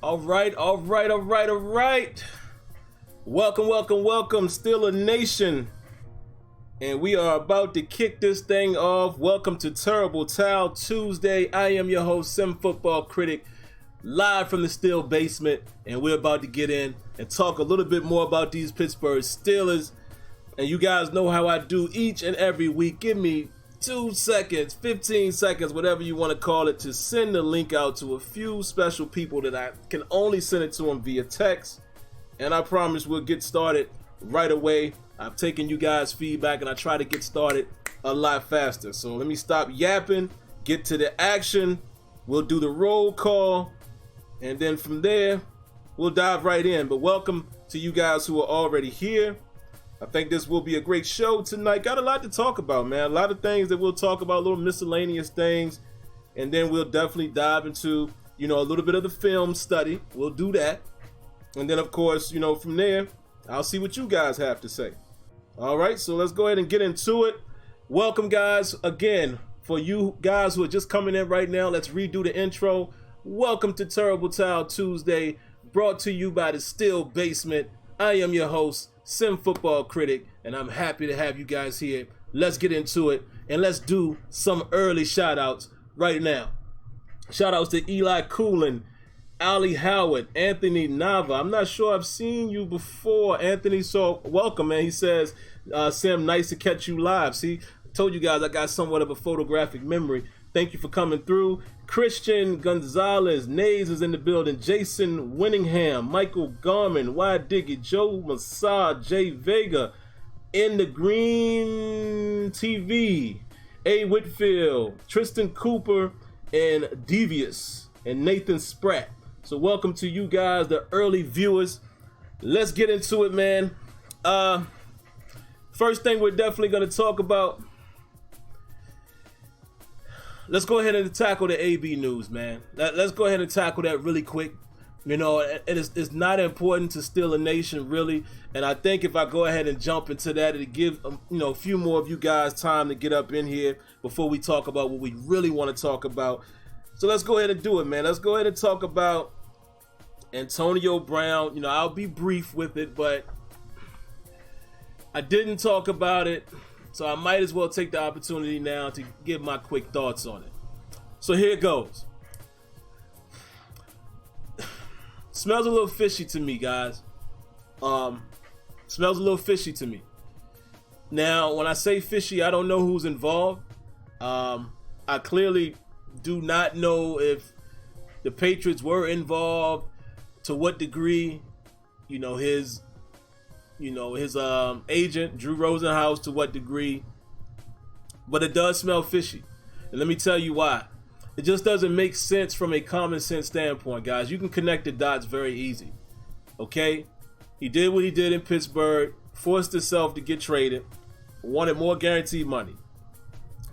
All right. Welcome, Steeler Nation. And we are about to kick this thing off. Welcome to Terrible Towel Tuesday. I am your host, SimFBallCritic, live from the Steel Basement. And we're about to get in and talk a little bit more about these Pittsburgh Steelers. And you guys know how I do each and every week. Give me 2 seconds, 15 seconds, whatever you want to call it, to send the link out to a few special people that I can only send it to them via text. And I promise we'll get started right away. I've taken you guys' feedback and I try to get started a lot faster. So let me stop yapping, get to the action. We'll do the roll call, and then from there, we'll dive right in. But welcome to you guys who are already here. I think this will be a great show tonight. Got a lot to talk about, man. A lot of things that we'll talk about, little miscellaneous things. And then we'll definitely dive into, a little bit of the film study. We'll do that. And then, of course, from there, I'll see what you guys have to say. All right, so let's go ahead and get into it. Welcome, guys. Again, for you guys who are just coming in right now, let's redo the intro. Welcome to Terrible Towel Tuesday, brought to you by the Steel Basement. I am your host, SimFBallCritic, and I'm happy to have you guys here. Let's get into it, and let's do some early shout-outs right now. Shout-outs to Eli Coolin, Ali Howard, Anthony Nava. I'm not sure I've seen you before, Anthony, so welcome, man. He says, Sim, nice to catch you live. See, I told you guys I got somewhat of a photographic memory. Thank you for coming through. Christian Gonzalez, Nays is in the building. Jason Winningham, Michael Garman, Y Diggy, Joe Massad, Jay Vega, In the Green TV, A Whitfield, Tristan Cooper, and Devious, and Nathan Spratt. So welcome to you guys, the early viewers. Let's get into it, man. First thing we're definitely going to talk about, let's go ahead and tackle the AB news, man. Let's go ahead and tackle that really quick. It's not important to Steeler Nation, really. And I think if I go ahead and jump into that, it'll give a few more of you guys time to get up in here before we talk about what we really want to talk about. So let's go ahead and do it, man. Let's go ahead and talk about Antonio Brown. I'll be brief with it, but I didn't talk about it. So I might as well take the opportunity now to give my quick thoughts on it. So here it goes. Smells a little fishy to me, guys. Smells a little fishy to me. Now, when I say fishy, I don't know who's involved. I clearly do not know if the Patriots were involved, to what degree, his agent, Drew Rosenhaus, to what degree. But it does smell fishy. And let me tell you why. It just doesn't make sense from a common sense standpoint, guys. You can connect the dots very easy. Okay? He did what he did in Pittsburgh, forced himself to get traded, wanted more guaranteed money.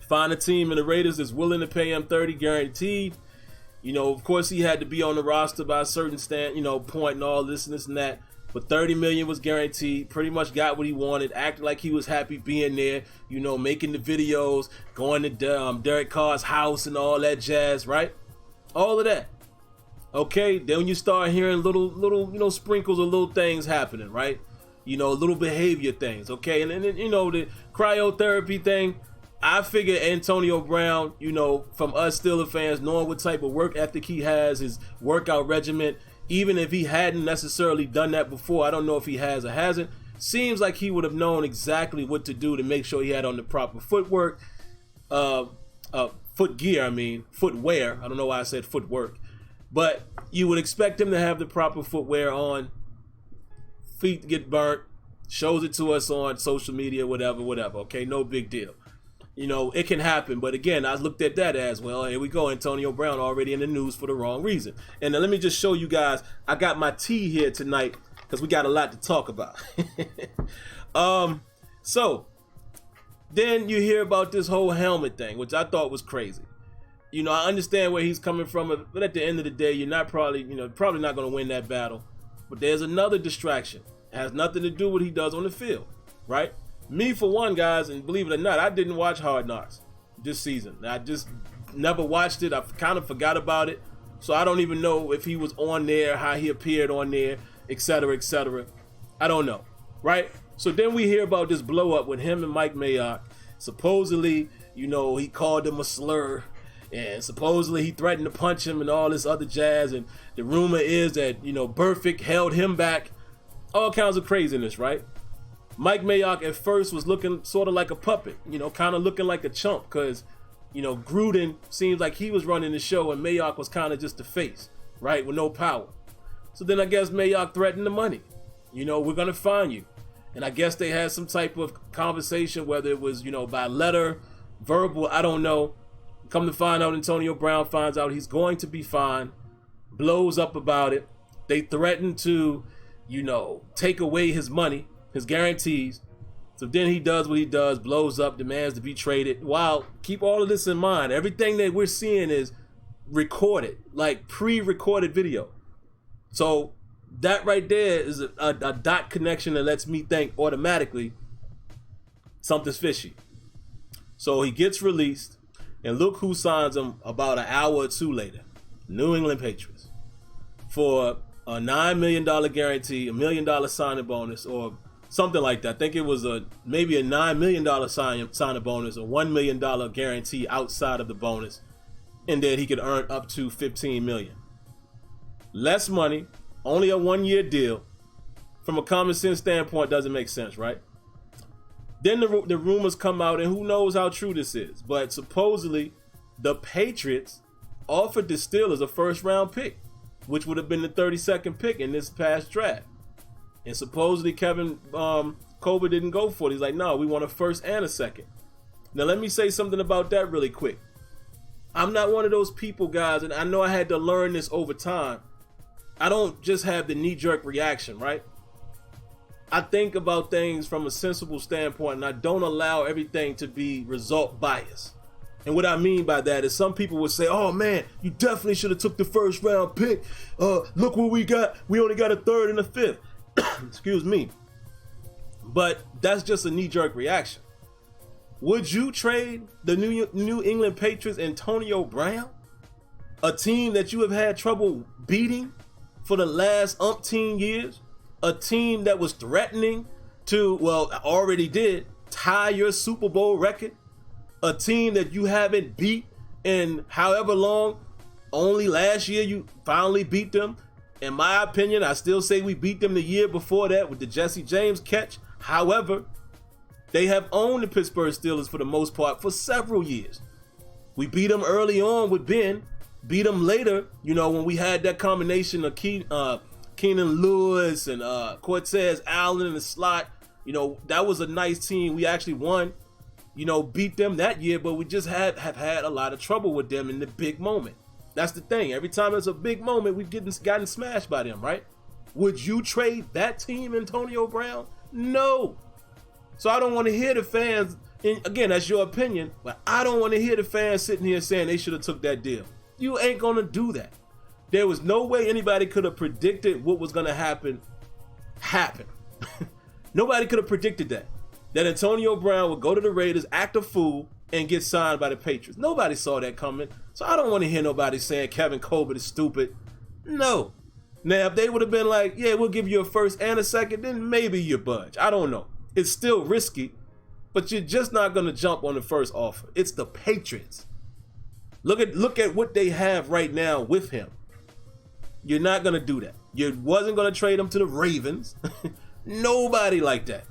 Find a team in the Raiders that's willing to pay him $30 guaranteed. Of course, he had to be on the roster by a certain point and all this and this and that. But $30 million was guaranteed. Pretty much got what he wanted. Acted like he was happy being there. Making the videos, going to Derek Carr's house and all that jazz, right? All of that. Okay. Then when you start hearing little sprinkles of little things happening, right? Little behavior things. Okay. And then the cryotherapy thing. I figure Antonio Brown, from us Steeler fans, knowing what type of work ethic he has, his workout regimen. Even if he hadn't necessarily done that before, I don't know if he has or hasn't. Seems like he would have known exactly what to do to make sure he had on the proper footwork, footwear. I don't know why I said footwork, but you would expect him to have the proper footwear on. Feet get burnt, shows it to us on social media, whatever. Okay, no big deal. It can happen. But again, I looked at that as, well, here we go. Antonio Brown already in the news for the wrong reason. And then let me just show you guys. I got my tea here tonight because we got a lot to talk about. So then you hear about this whole helmet thing, which I thought was crazy. I understand where he's coming from, but at the end of the day, you're probably not going to win that battle. But there's another distraction. It has nothing to do with what he does on the field, right? Me, for one, guys, and believe it or not, I didn't watch Hard Knocks this season. I just never watched it. I kind of forgot about it. So I don't even know if he was on there, how he appeared on there, etc., etc. I don't know, right? So then we hear about this blow up with him and Mike Mayock. Supposedly, you know, he called him a slur, and supposedly he threatened to punch him and all this other jazz. And the rumor is that, you know, Burfict held him back. All kinds of craziness, right? Mike Mayock at first was looking sort of like a puppet, you know, kind of looking like a chump, because, you know, Gruden seems like he was running the show and Mayock was kind of just the face, right, with no power. So then I guess Mayock threatened the money. You know, we're going to fine you. And I guess they had some type of conversation, whether it was, you know, by letter, verbal, I don't know. Come to find out, Antonio Brown finds out he's going to be fined, blows up about it. They threaten to, you know, take away his money, his guarantees. So then he does what he does, blows up, demands to be traded. Wow, keep all of this in mind. Everything that we're seeing is recorded, like pre-recorded video. So that right there is a dot connection that lets me think automatically something's fishy. So he gets released, and look who signs him about an hour or two later. New England Patriots. For a $9 million guarantee, $1 million signing bonus, or something like that. I think it was maybe a $9 million signing bonus, a $1 million guarantee outside of the bonus, and then he could earn up to $15 million. Less money, only a 1-year deal. From a common sense standpoint, doesn't make sense, right? Then the rumors come out, and who knows how true this is, but supposedly the Patriots offered the Steelers a first-round pick, which would have been the 32nd pick in this past draft. And supposedly Kevin Colbert didn't go for it. He's like, no, we want a first and a second. Now let me say something about that really quick. I'm not one of those people, guys, and I know I had to learn this over time. I don't just have the knee-jerk reaction, right? I think about things from a sensible standpoint, and I don't allow everything to be result bias. And what I mean by that is some people would say, oh man, you definitely should have took the first round pick. Look what we got. We only got a third and a fifth. Excuse me. But that's just a knee-jerk reaction. Would you trade the New England Patriots Antonio Brown? A team that you have had trouble beating for the last umpteen years? A team that was threatening to, well, already did, tie your Super Bowl record? A team that you haven't beat in however long? Only last year you finally beat them. In my opinion, I still say we beat them the year before that with the Jesse James catch. However, they have owned the Pittsburgh Steelers for the most part for several years. We beat them early on with Ben, beat them later, you know, when we had that combination of Keenan Lewis and Cortez Allen in the slot. You know, that was a nice team. We actually won, you know, beat them that year, but we just have had a lot of trouble with them in the big moment. That's the thing. Every time there's a big moment, we've gotten smashed by them, right? Would you trade that team, Antonio Brown? No. So I don't want to hear the fans, and again, that's your opinion, but I don't want to hear the fans sitting here saying they should have took that deal. You ain't going to do that. There was no way anybody could have predicted what was going to happen. Nobody could have predicted that Antonio Brown would go to the Raiders, act a fool, and get signed by the Patriots. Nobody saw that coming. So I don't want to hear nobody saying Kevin Colbert is stupid. No. Now, if they would have been like, yeah, we'll give you a first and a second, then maybe you budge. I don't know. It's still risky, but you're just not going to jump on the first offer. It's the Patriots. Look at what they have right now with him. You're not going to do that. You wasn't going to trade him to the Ravens. Nobody like that.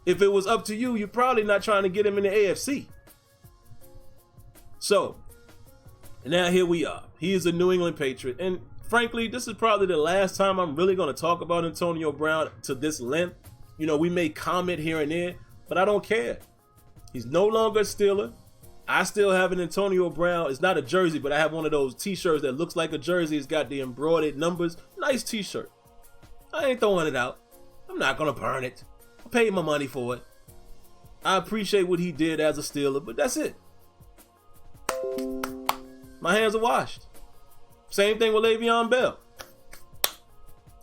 If it was up to you, you're probably not trying to get him in the AFC. So, now here we are. He is a New England Patriot. And frankly, this is probably the last time I'm really going to talk about Antonio Brown to this length. You know, we may comment here and there, but I don't care. He's no longer a Steeler. I still have an Antonio Brown. It's not a jersey, but I have one of those t-shirts that looks like a jersey. It's got the embroidered numbers. Nice t-shirt. I ain't throwing it out. I'm not going to burn it. I paid my money for it. I appreciate what he did as a Steeler, but that's it. My hands are washed. Same thing with Le'Veon Bell.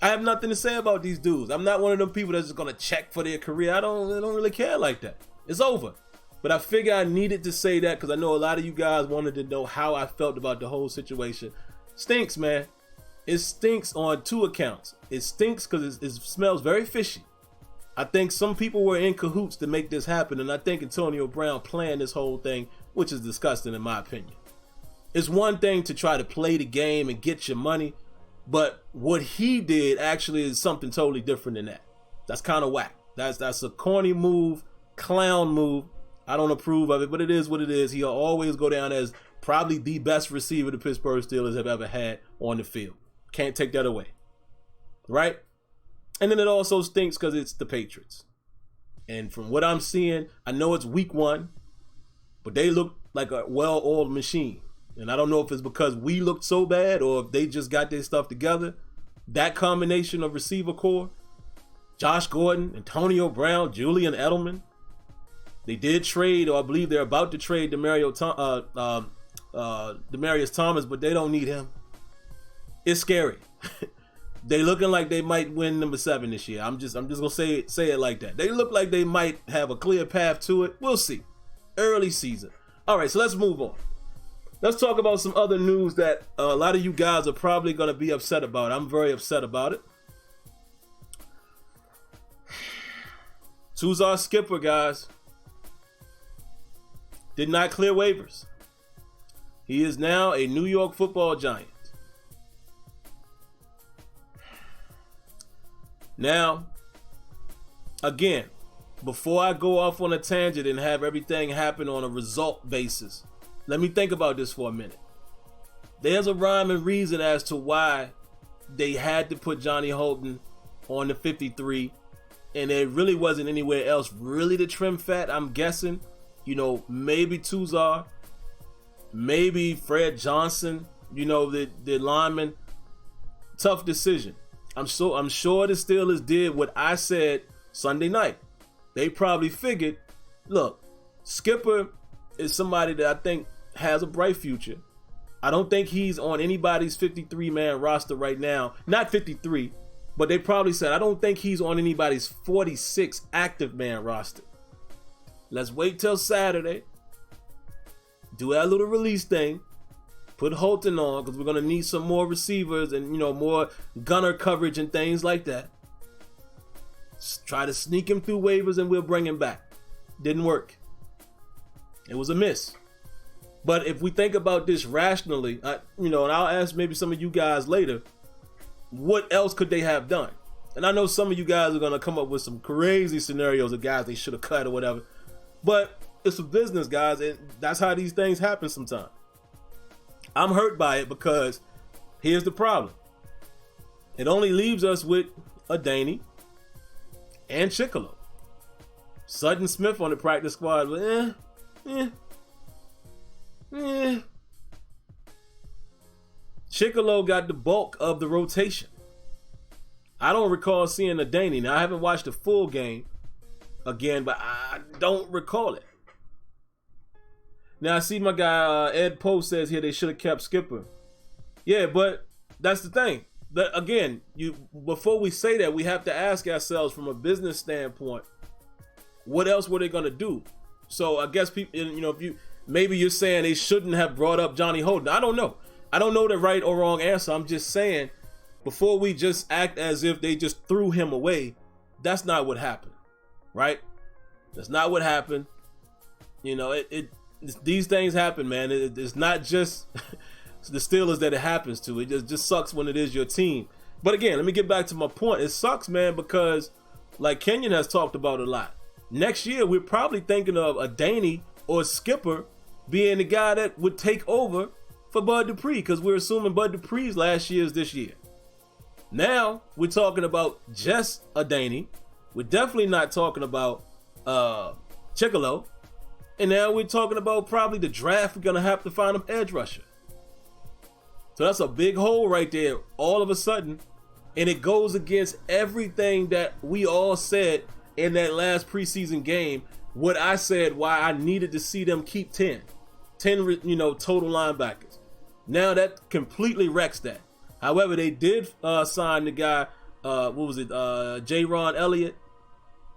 I have nothing to say about these dudes. I'm not one of them people that's just going to check for their career. I don't really care like that. It's over. But I figure I needed to say that because I know a lot of you guys wanted to know how I felt about the whole situation. Stinks, man. It stinks on two accounts. It stinks because it smells very fishy. I think some people were in cahoots to make this happen, and I think Antonio Brown planned this whole thing, which is disgusting in my opinion. It's one thing to try to play the game and get your money, but what he did actually is something totally different than that. That's kind of whack. That's a corny move, clown move. I don't approve of it, but it is what it is. He'll always go down as probably the best receiver the Pittsburgh Steelers have ever had on the field. Can't take that away. Right? And then it also stinks because it's the Patriots. And from what I'm seeing, I know it's week 1, but they look like a well-oiled machine. And I don't know if it's because we looked so bad or if they just got their stuff together. That combination of receiver core, Josh Gordon, Antonio Brown, Julian Edelman. They did trade, or I believe they're about to trade Demaryius Thomas, but they don't need him. It's scary. They looking like they might win number 7 this year. I'm just gonna say it like that. They look like they might have a clear path to it. We'll see. Early season. All right, so let's move on. Let's talk about some other news that a lot of you guys are probably gonna be upset about. I'm very upset about it. Tuzar Skipper, guys, did not clear waivers. He is now a New York Football Giant. Now, again, before I go off on a tangent and have everything happen on a result basis, let me think about this for a minute. There's a rhyme and reason as to why they had to put Johnny Holton on the 53, and there really wasn't anywhere else really to trim fat. I'm guessing, maybe Tuzar, maybe Fred Johnson, the lineman. Tough decision. I'm sure the Steelers did what I said Sunday night. They probably figured, look, Skipper is somebody that I think has a bright future. I don't think he's on anybody's 53-man roster right now. Not 53, but they probably said, I don't think he's on anybody's 46 active man roster. Let's wait till Saturday. Do that little release thing. Put Holton on because we're going to need some more receivers and, more gunner coverage and things like that. Just try to sneak him through waivers and we'll bring him back. Didn't work. It was a miss. But if we think about this rationally, and I'll ask maybe some of you guys later, what else could they have done? And I know some of you guys are going to come up with some crazy scenarios of guys they should have cut or whatever. But it's a business, guys, and that's how these things happen sometimes. I'm hurt by it because here's the problem. It only leaves us with Adaney and Chicolo. Sutton Smith on the practice squad, but Chicolo got the bulk of the rotation. I don't recall seeing Adaney. Now, I haven't watched the full game again, but I don't recall it. Now, I see my guy Ed Post says here they should have kept Skipper. Yeah, but that's the thing. Again, before we say that, we have to ask ourselves from a business standpoint, what else were they going to do? So I guess people, maybe you're saying they shouldn't have brought up Johnny Holton. I don't know. I don't know the right or wrong answer. I'm just saying, before we just act as if they just threw him away, that's not what happened, right? That's not what happened. These things happen, man. It's not just the Steelers that it happens to. It just sucks when it is your team. But again, let me get back to my point. It sucks, man, because like Kenyon has talked about a lot. Next year, we're probably thinking of Adaney or Skipper being the guy that would take over for Bud Dupree, because we're assuming Bud Dupree's last year is this year. Now, we're talking about just Adaney. We're definitely not talking about Chicolo. And now we're talking about probably the draft. We're going to have to find an edge rusher. So that's a big hole right there all of a sudden. And it goes against everything that we all said in that last preseason game. What I said, why I needed to see them keep 10 total linebackers. Now that completely wrecks that. However, they did sign the guy, J-Ron Elliott.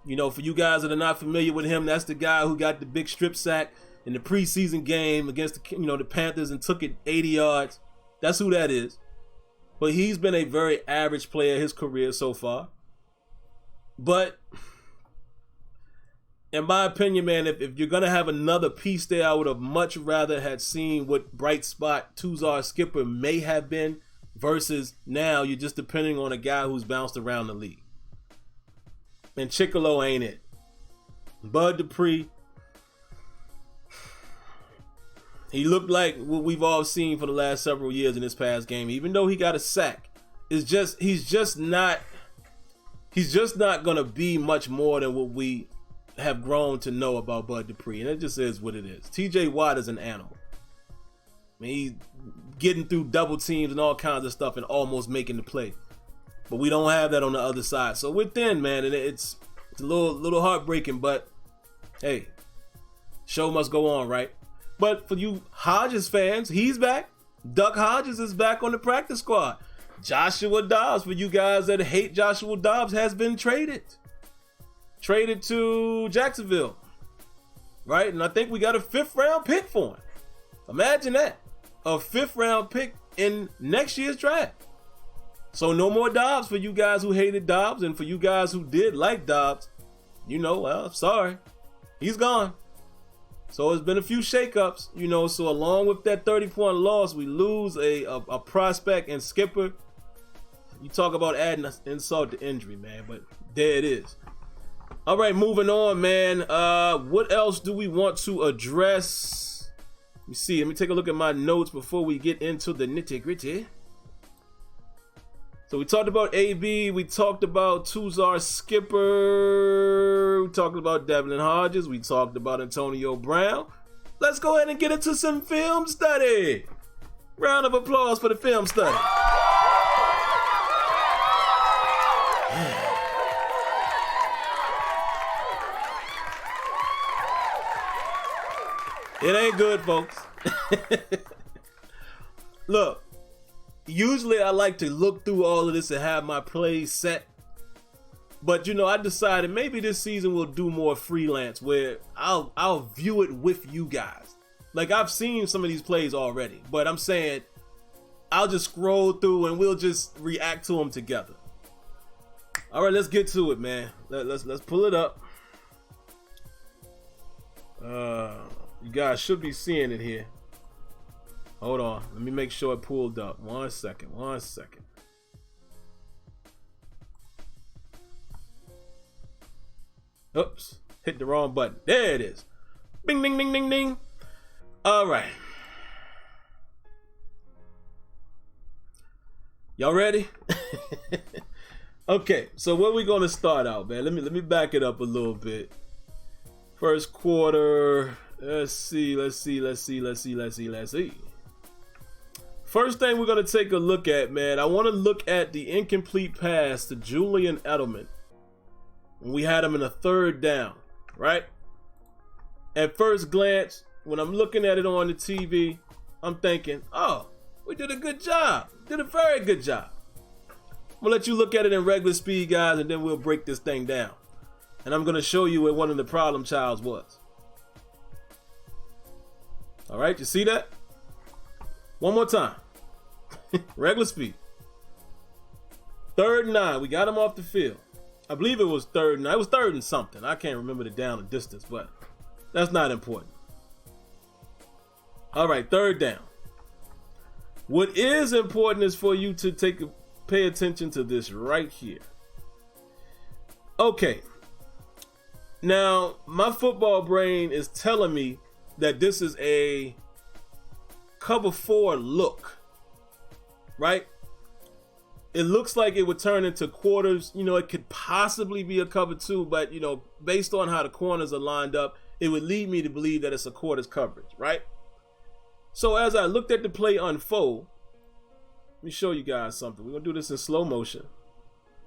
For you guys that are not familiar with him, that's the guy who got the big strip sack in the preseason game against the Panthers and took it 80 yards. That's who that is. But he's been a very average player his career so far. But in my opinion, man, if you're going to have another piece there, I would have much rather had seen what bright spot Tuzar Skipper may have been versus now you're just depending on a guy who's bounced around the league. And Chicolo ain't it. Bud Dupree, he looked like what we've all seen for the last several years in this past game. Even though he got a sack, he's just not gonna be much more than what we have grown to know about Bud Dupree, and it just is what it is. TJ Watt is an animal. I mean, he's getting through double teams and all kinds of stuff and almost making the play, but we don't have that on the other side. So we're thin, man, and it's a little heartbreaking. But hey, show must go on, right? But for you Hodges fans, he's back. Duck Hodges is back on the practice squad. Joshua Dobbs, for you guys that hate Joshua Dobbs, has been traded to Jacksonville, right? And I think we got a 5th round pick for him. Imagine that, a 5th round pick in next year's draft. So no more Dobbs for you guys who hated Dobbs, and for you guys who did like Dobbs, well, sorry, he's gone. So it's been a few shakeups, so along with that 30-point loss, we lose a prospect and skipper. You talk about adding insult to injury, man, but there it is. All right, moving on, man. What else do we want to address? Let me see. Let me take a look at my notes before we get into the nitty-gritty. So we talked about AB. We talked about Tuzar Skipper. We talked about Devlin Hodges. We talked about Antonio Brown. Let's go ahead and get into some film study. Round of applause for the film study. It ain't good, folks. Look, usually I like to look through all of this and have my plays set. But I decided maybe this season we'll do more freelance where I'll view it with you guys. Like, I've seen some of these plays already, but I'm saying I'll just scroll through and we'll just react to them together. All right, let's get to it, man. Let's pull it up. You guys should be seeing it here. Hold on. Let me make sure it pulled up. One second. Oops. Hit the wrong button. There it is. Bing, ding, ding, ding, ding. All right. Y'all ready? Okay. So where we going to start out, man? Let me back it up a little bit. First quarter. Let's see. First thing we're going to take a look at, man, I want to look at the incomplete pass to Julian Edelman when we had him in a 3rd down, right? At first glance, when I'm looking at it on the TV, I'm thinking, oh, we did a good job. Did a very good job. I'm going to let you look at it in regular speed, guys, and then we'll break this thing down. And I'm going to show you where one of the problem childs was. All right, you see that? One more time. Regular speed. 3rd and 9. We got him off the field. I believe it was 3rd and 9. It was 3rd and something. I can't remember the down and distance, but that's not important. All right, 3rd down. What is important is for you to pay attention to this right here. Okay. Now, my football brain is telling me that this is a cover 4 look, right? It looks like it would turn into quarters. It could possibly be a cover 2, but, based on how the corners are lined up, it would lead me to believe that it's a quarters coverage, right? So as I looked at the play unfold, let me show you guys something. We're going to do this in slow motion.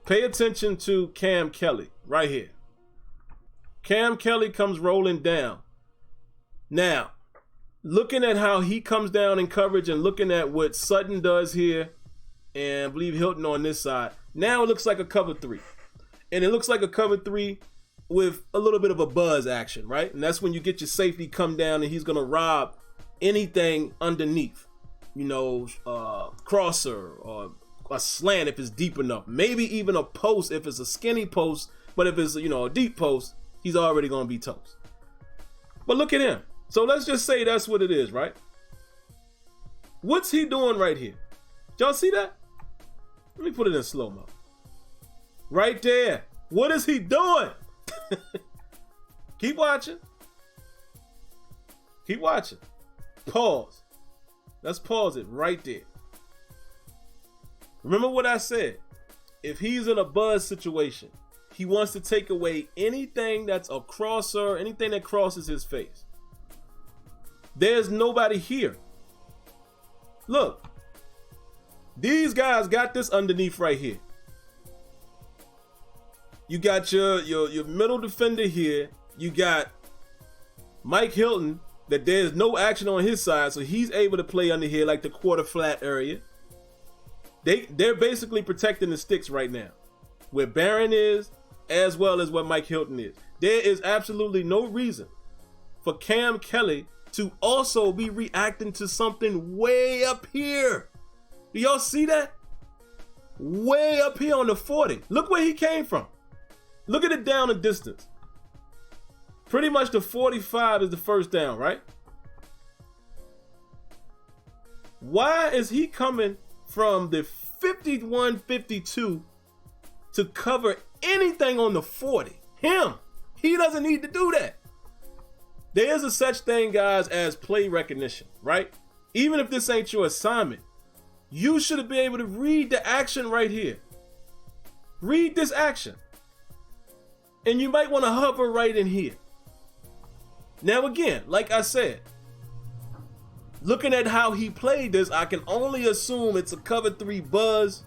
Pay attention to Cam Kelly right here. Cam Kelly comes rolling down. Now, looking at how he comes down in coverage and looking at what Sutton does here, and I believe Hilton on this side, now it looks like a cover 3. And it looks like a cover 3 with a little bit of a buzz action, right? And that's when you get your safety come down and he's going to rob anything underneath. crosser or a slant if it's deep enough. Maybe even a post if it's a skinny post. But if it's, a deep post, he's already going to be toast. But look at him. So let's just say that's what it is, right? What's he doing right here? Y'all see that? Let me put it in slow-mo. Right there. What is he doing? Keep watching. Keep watching. Pause. Let's pause it right there. Remember what I said. If he's in a buzz situation, he wants to take away anything that's a crosser, anything that crosses his face. There's nobody here. Look. These guys got this underneath right here. You got your middle defender here. You got Mike Hilton that there's no action on his side, so he's able to play under here like the quarter flat area. They're basically protecting the sticks right now. Where Barron is, as well as what Mike Hilton is. There is absolutely no reason for Cam Kelly to also be reacting to something way up here. Do y'all see that? Way up here on the 40. Look where he came from. Look at it down the distance. Pretty much the 45 is the first down, right? Why is he coming from the 51-52 to cover anything on the 40? Him. He doesn't need to do that. There is a such thing, guys, as play recognition, right? Even if this ain't your assignment, you should be able to read the action right here. Read this action. And you might want to hover right in here. Now again, like I said, looking at how he played this, I can only assume it's a cover 3 buzz,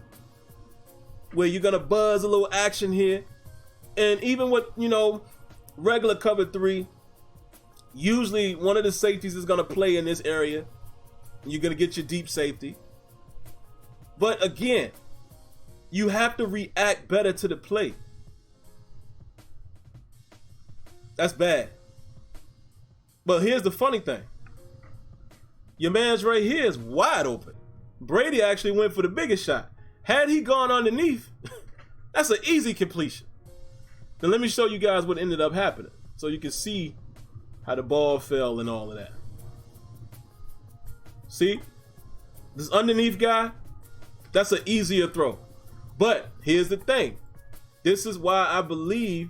where you're going to buzz a little action here. And even with, regular cover 3, usually one of the safeties is going to play in this area. And you're going to get your deep safety. But again, you have to react better to the play. That's bad. But here's the funny thing. Your man's right here is wide open. Brady actually went for the biggest shot. Had he gone underneath, that's an easy completion. Now let me show you guys what ended up happening so you can see how the ball fell and all of that. See? This underneath guy, that's an easier throw. But here's the thing. This is why I believe,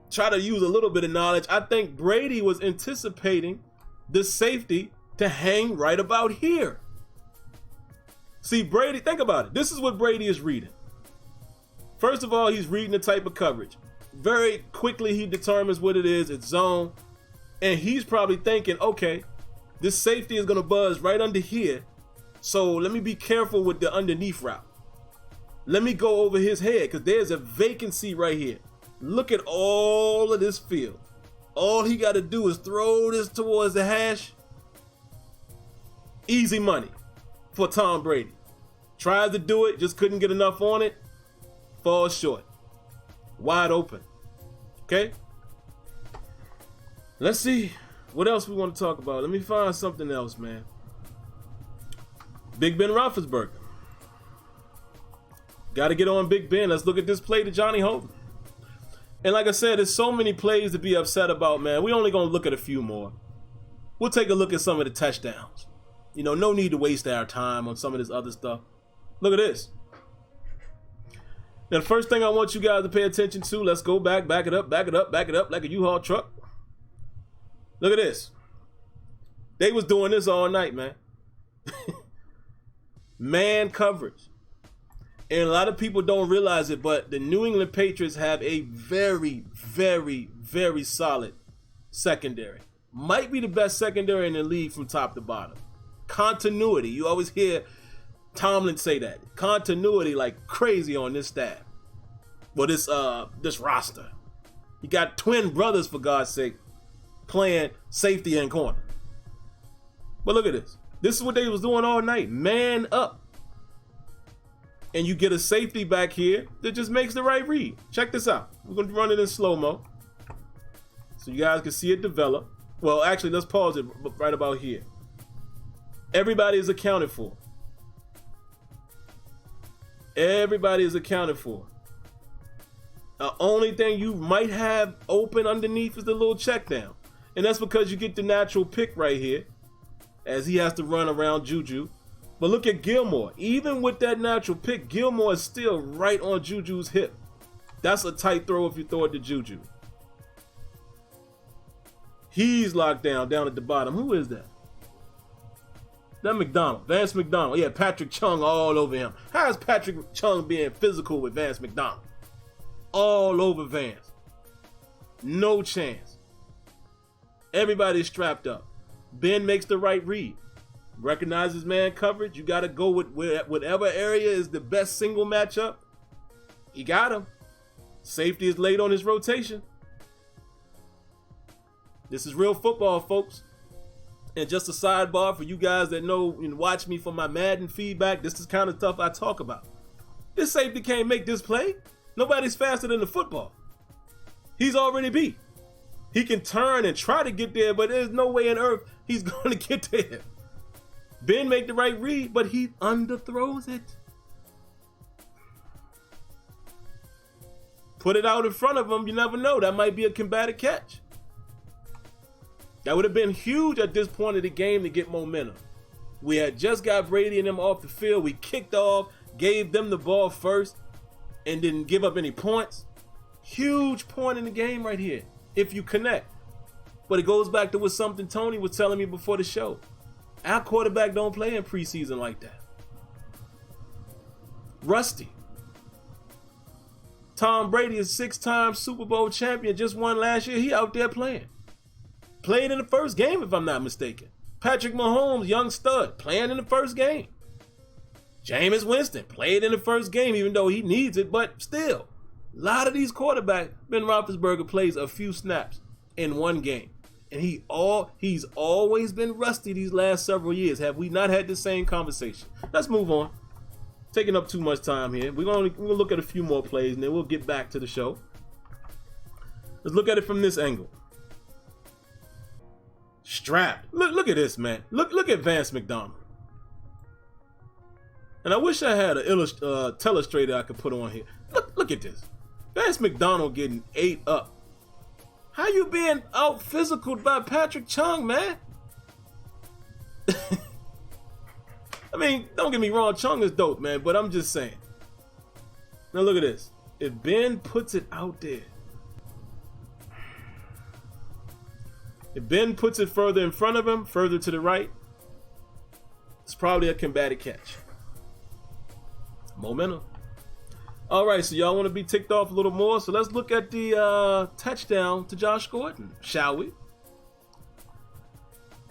try to use a little bit of knowledge. I think Brady was anticipating the safety to hang right about here. See, Brady, think about it. This is what Brady is reading. First of all, he's reading the type of coverage. Very quickly, he determines what it is. It's zone. And he's probably thinking, okay, this safety is going to buzz right under here. So let me be careful with the underneath route. Let me go over his head because there's a vacancy right here. Look at all of this field. All he got to do is throw this towards the hash. Easy money for Tom Brady. Tries to do it, just couldn't get enough on it. Falls short. Wide open. Okay? Let's see what else we want to talk about. Let me find something else, man. Big Ben Roethlisberger. Got to get on Big Ben. Let's look at this play to Johnny Holden. And like I said, there's so many plays to be upset about, man. We're only going to look at a few more. We'll take a look at some of the touchdowns. No need to waste our time on some of this other stuff. Look at this. Now, the first thing I want you guys to pay attention to, let's go back it up like a U-Haul truck. Look at this. They was doing this all night, man. Man coverage. And a lot of people don't realize it, but the New England Patriots have a very, very, very solid secondary. Might be the best secondary in the league from top to bottom. Continuity. You always hear Tomlin say that. Continuity like crazy on this staff. Well, this roster. You got twin brothers, for God's sake, playing safety and corner. But look at this. This is what they was doing all night. Man up. And you get a safety back here that just makes the right read. Check this out. We're going to run it in slow-mo so you guys can see it develop. Well, actually, let's pause it right about here. Everybody is accounted for. Everybody is accounted for. The only thing you might have open underneath is the little check down. And that's because you get the natural pick right here, as he has to run around Juju. But look at Gilmore. Even with that natural pick, Gilmore is still right on Juju's hip. That's a tight throw if you throw it to Juju. He's locked down at the bottom. Who is that? That McDonald. Vance McDonald. Yeah, Patrick Chung all over him. How is Patrick Chung being physical with Vance McDonald? All over Vance. No chance. Everybody's strapped up. Ben makes the right read. Recognizes man coverage. You got to go with whatever area is the best single matchup. He got him. Safety is late on his rotation. This is real football, folks. And just a sidebar for you guys that know and watch me for my Madden feedback, this is kind of stuff I talk about. This safety can't make this play. Nobody's faster than the football. He's already beat. He can turn and try to get there, but there's no way on earth he's going to get there. Ben make the right read, but he underthrows it. Put it out in front of him, you never know. That might be a combative catch. That would have been huge at this point of the game to get momentum. We had just got Brady and them off the field. We kicked off, gave them the ball first, and didn't give up any points. Huge point in the game right here, if you connect. But it goes back to what something Tony was telling me before the show. Our quarterback don't play in preseason like that. Rusty. Tom Brady is 6-time Super Bowl champion, just won last year. He out there playing. Played in the first game, if I'm not mistaken. Patrick Mahomes, young stud, playing in the first game. Jameis Winston played in the first game, even though he needs it, but still. A lot of these quarterbacks, Ben Roethlisberger plays a few snaps in one game. And he's always been rusty these last several years. Have we not had the same conversation? Let's move on. Taking up too much time here. We're gonna look at a few more plays and then we'll get back to the show. Let's look at it from this angle. Strapped. Look at this, man. Look at Vance McDonald. And I wish I had a telestrator I could put on here. Look at this. Vance McDonald getting ate up. How you being out physicaled by Patrick Chung, man? I mean, don't get me wrong, Chung is dope, man, but I'm just saying. Now look at this. If Ben puts it out there, if Ben puts it further in front of him, further to the right, it's probably a combative catch. Momentum. All right, so y'all want to be ticked off a little more, so let's look at the touchdown to Josh Gordon, shall we?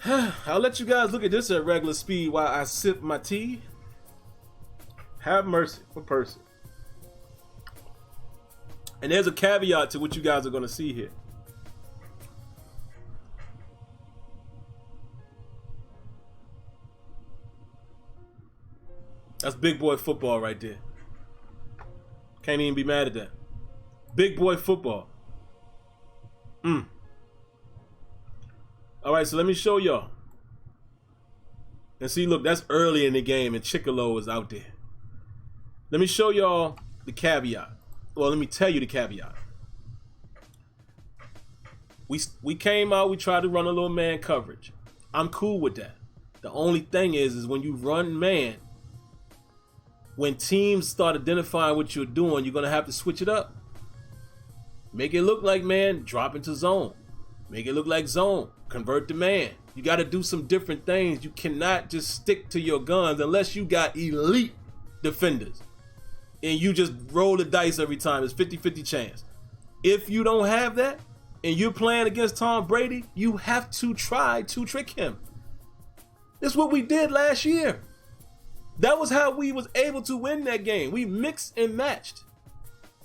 I'll let you guys look at this at regular speed while I sip my tea. Have mercy for Percy. And there's a caveat to what you guys are going to see here. That's big boy football right there. Can't even be mad at that. Big boy football. All right, so let me show y'all. And see, look, that's early in the game and Chicolo is out there. Let me show y'all the caveat. Well, let me tell you the caveat. We came out, we tried to run a little man coverage. I'm cool with that. The only thing is when you run man, when teams start identifying what you're doing, you're going to have to switch it up. Make it look like man, drop into zone. Make it look like zone, convert to man. You got to do some different things. You cannot just stick to your guns unless you got elite defenders. And you just roll the dice every time. It's 50-50 chance. If you don't have that, and you're playing against Tom Brady, you have to try to trick him. That's what we did last year. That was how we was able to win that game. We mixed and matched.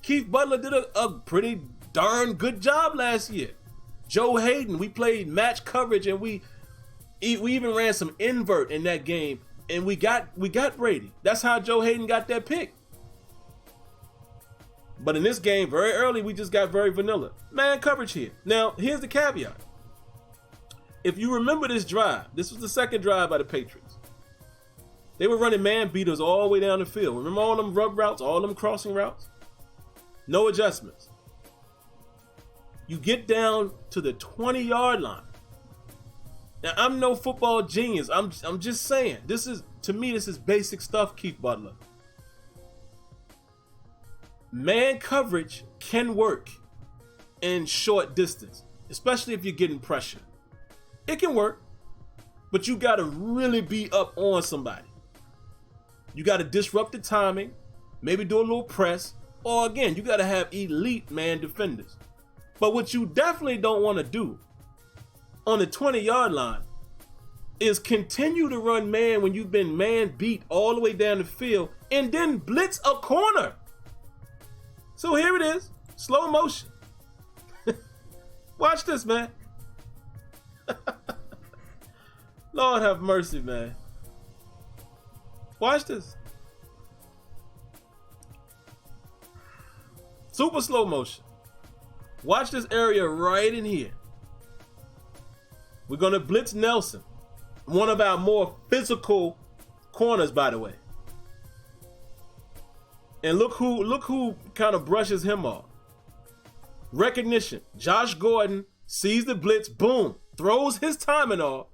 Keith Butler did a pretty darn good job last year. Joe Hayden, we played match coverage and we even ran some invert in that game and we got Brady. That's how Joe Hayden got that pick. But in this game, very early, we just got very vanilla. Man coverage here. Now, here's the caveat. If you remember this drive, this was the second drive by the Patriots. They were running man beaters all the way down the field. Remember all them rub routes, all them crossing routes? No adjustments. You get down to the 20-yard line. Now, I'm no football genius. I'm just saying. To me, this is basic stuff, Keith Butler. Man coverage can work in short distance, especially if you're getting pressure. It can work, but you got to really be up on somebody. You got to disrupt the timing, maybe do a little press, or again, you got to have elite man defenders. But what you definitely don't want to do on the 20-yard line is continue to run man when you've been man beat all the way down the field and then blitz a corner. So here it is, slow motion. Watch this, man. Lord have mercy, man. Watch this. Super slow motion. Watch this area right in here. We're gonna blitz Nelson, one of our more physical corners, by the way. And look who kind of brushes him off. Recognition. Josh Gordon sees the blitz, boom, throws his timing off,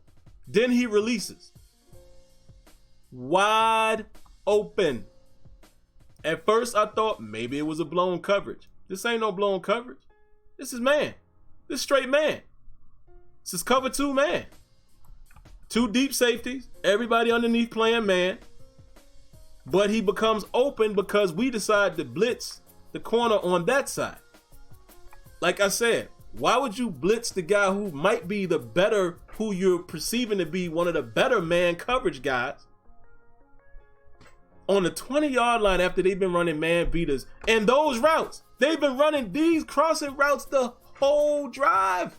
then he releases. Wide open. At first I thought maybe it was a blown coverage. This ain't no blown coverage. This is man. This is straight man. This is cover 2 man. 2 deep safeties, everybody underneath playing man. But he becomes open because we decide to blitz the corner on that side. Like I said, why would you blitz the guy who might be the better, who you're perceiving to be one of the better man coverage guys on the 20-yard line after they've been running man beaters? And those routes, they've been running these crossing routes the whole drive.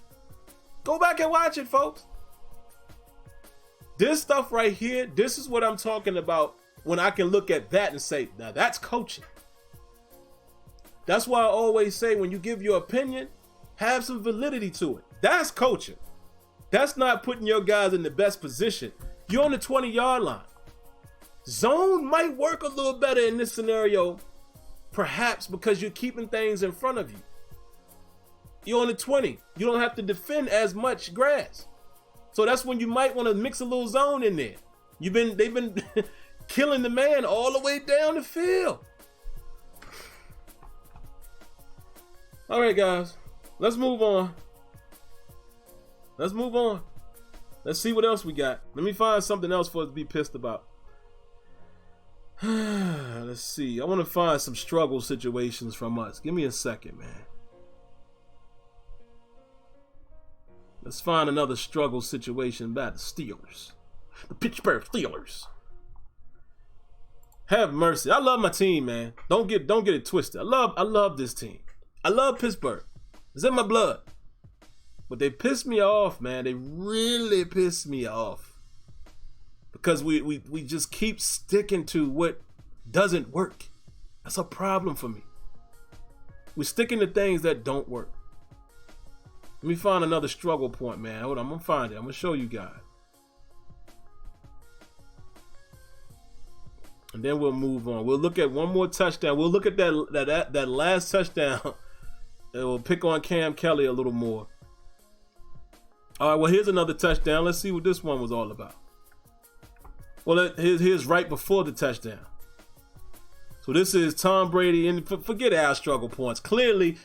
Go back and watch it, folks. This stuff right here, this is what I'm talking about when I can look at that and say, now that's coaching. That's why I always say when you give your opinion, have some validity to it. That's coaching. That's not putting your guys in the best position. You're on the 20-yard line. Zone might work a little better in this scenario, perhaps because you're keeping things in front of you. You're on the 20. You don't have to defend as much grass. So that's when you might want to mix a little zone in there. They've been killing the man all the way down the field. All right, guys, let's move on. Let's see what else we got. Let me find something else for us to be pissed about. Let's see. I want to find some struggle situations from us. Give me a second, man. Let's find another struggle situation by the Steelers. The Pittsburgh Steelers. Have mercy. I love my team, man. Don't get it twisted. I love this team. I love Pittsburgh. It's in my blood. But they piss me off, man. They really piss me off. Because we just keep sticking to what doesn't work. That's a problem for me. We're sticking to things that don't work. Let me find another struggle point, man. Hold on, I'm gonna find it. I'm gonna show you guys. And then we'll move on. We'll look at one more touchdown. We'll look at that last touchdown. And we'll pick on Cam Kelly a little more. All right, well, here's another touchdown. Let's see what this one was all about. Well, here's right before the touchdown. So this is Tom Brady, and forget our struggle points. Clearly,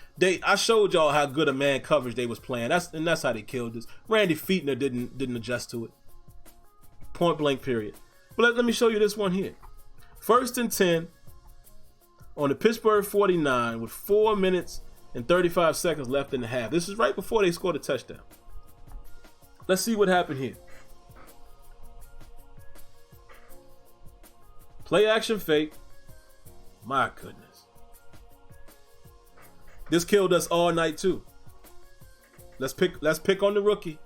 I showed y'all how good a man coverage they was playing. That's how they killed this. Randy Fichtner didn't adjust to it. Point blank period. But let me show you this one here. 1st and 10 on the Pittsburgh 49 with 4 minutes and 35 seconds left in the half. This is right before they scored a touchdown. Let's see what happened here. Play action fake. My goodness. This killed us all night too. Let's pick on the rookie.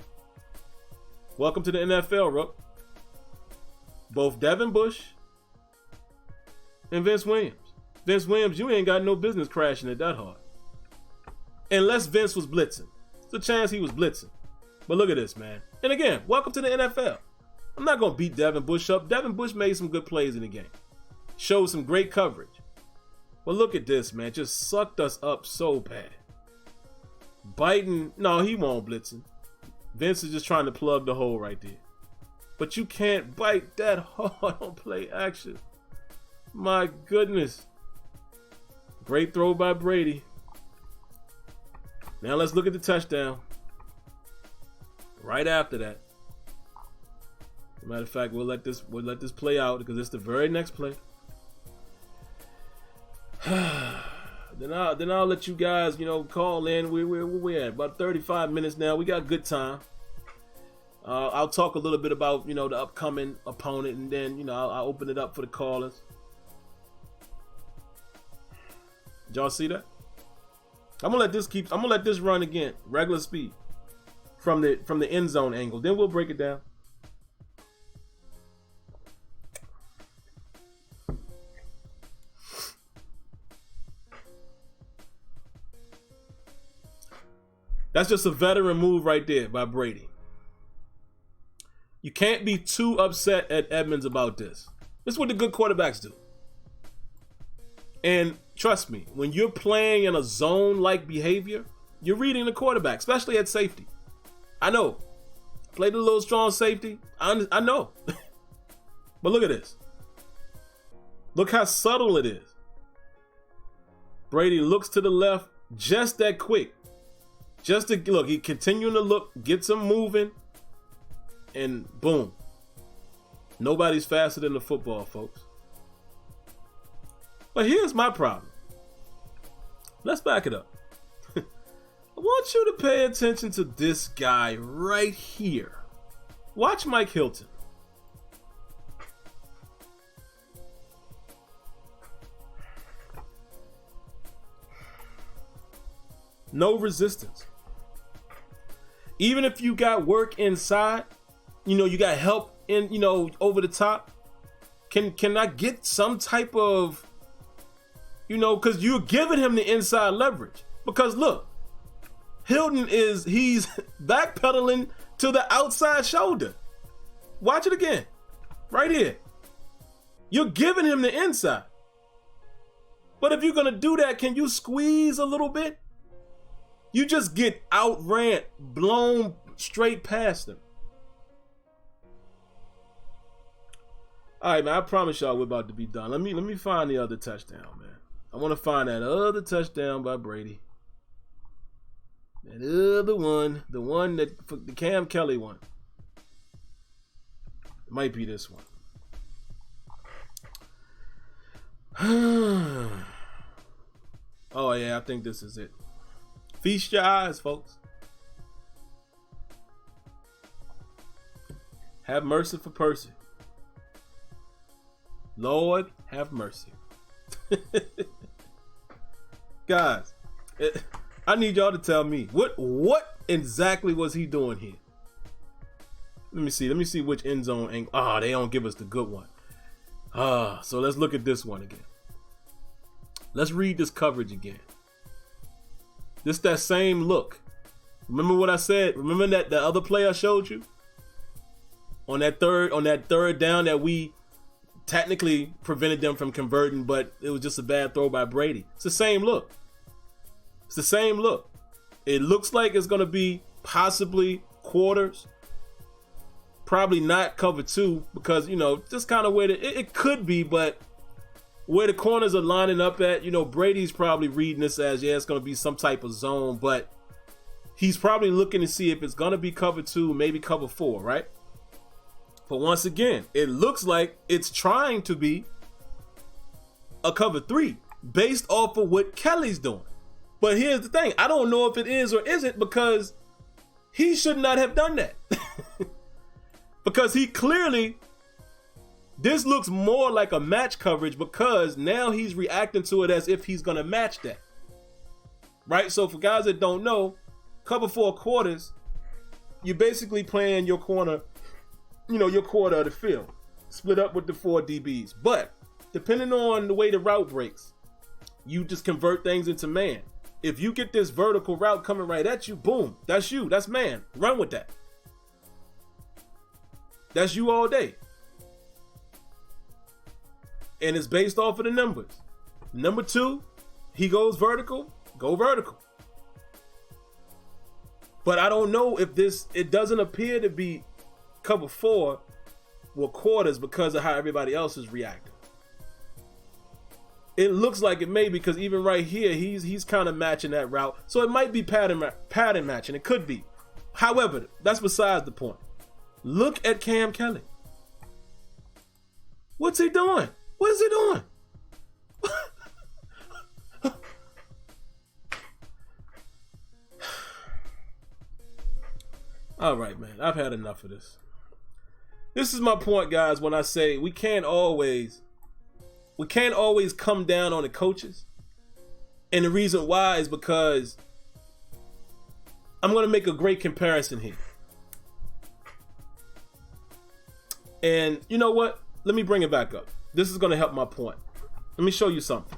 Welcome to the NFL, Rook. Both Devin Bush and Vince Williams. Vince Williams, you ain't got no business crashing it that hard. Unless Vince was blitzing. There's a chance he was blitzing. But look at this, man. And again, welcome to the NFL. I'm not going to beat Devin Bush up. Devin Bush made some good plays in the game. Showed some great coverage. But look at this, man. Just sucked us up so bad. Biting. No, he won't blitzing. Vince is just trying to plug the hole right there. But you can't bite that hard on play action. My goodness. Great throw by Brady. Now let's look at the touchdown. Right after that. As a matter of fact, we'll let this play out because it's the very next play. Then I'll let you guys, call in. We're at about 35 minutes now. We got good time. I'll talk a little bit about, the upcoming opponent, and then, I'll open it up for the callers. Did y'all see that? I'm gonna let this run again, regular speed, from the end zone angle. Then we'll break it down. That's just a veteran move right there by Brady. You can't be too upset at Edmonds about this. This is what the good quarterbacks do. And trust me, when you're playing in a zone-like behavior, you're reading the quarterback, especially at safety. I know. Played a little strong safety. I know. But look at this. Look how subtle it is. Brady looks to the left just that quick. Just to look, he continuing to look, gets him moving, and boom. Nobody's faster than the football, folks. But here's my problem. Let's back it up. I want you to pay attention to this guy right here. Watch Mike Hilton. No resistance. Even if you got work inside, you got help in, over the top, can I get some type of, because you're giving him the inside leverage. Because look, Hilton he's backpedaling to the outside shoulder. Watch it again. Right here. You're giving him the inside. But if you're going to do that, can you squeeze a little bit? You just get outran, blown straight past him. All right, man, I promise y'all we're about to be done. Let me find the other touchdown, man. I want to find that other touchdown by Brady. That other one, the one that the Cam Kelly one. It might be this one. Oh yeah, I think this is it. Feast your eyes, folks. Have mercy for Percy. Lord, have mercy. Guys, I need y'all to tell me what exactly was he doing here? Let me see which end zone angle. They don't give us the good one. So let's look at this one again. Let's read this coverage again. This that same look. Remember what I said? Remember that the other play I showed you? On that third down that we technically prevented them from converting, but it was just a bad throw by Brady. It's the same look. It's the same look. It looks like it's going to be possibly quarters. Probably not cover two because, just kind of where it could be, but where the corners are lining up at, Brady's probably reading this as, it's going to be some type of zone, but he's probably looking to see if it's going to be cover two, maybe cover four, right? But once again, it looks like it's trying to be a cover three based off of what Kelly's doing. But here's the thing. I don't know if it is or isn't because he should not have done that. Because he clearly, this looks more like a match coverage because now he's reacting to it as if he's going to match that. Right? So for guys that don't know, cover four quarters, you're basically playing your corner, your quarter of the field, split up with the four DBs. But depending on the way the route breaks, you just convert things into man. If you get this vertical route coming right at you, boom, that's you, that's man. Run with that. That's you all day. And it's based off of the numbers. Number 2, he goes vertical, go vertical. But I don't know if it doesn't appear to be cover 4 or quarters because of how everybody else is reacting. It looks like it may, because even right here, he's kind of matching that route. So it might be pattern matching. It could be. However, that's besides the point. Look at Cam Kelly. What's he doing? What is he doing? All right, man. I've had enough of this. This is my point, guys, when I say we can't always come down on the coaches. And the reason why is because I'm going to make a great comparison here. And you know what? Let me bring it back up. This is going to help my point. Let me show you something.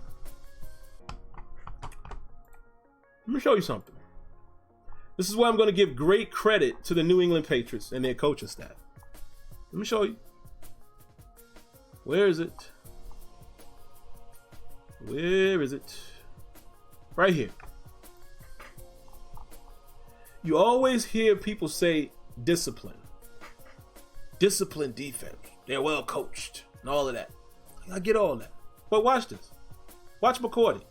This is why I'm going to give great credit to the New England Patriots and their coaching staff. Let me show you. Where is it? Where is it? Right here. You always hear people say discipline. Discipline defense. They're well coached and all of that. I get all that. But watch this. Watch McCourty.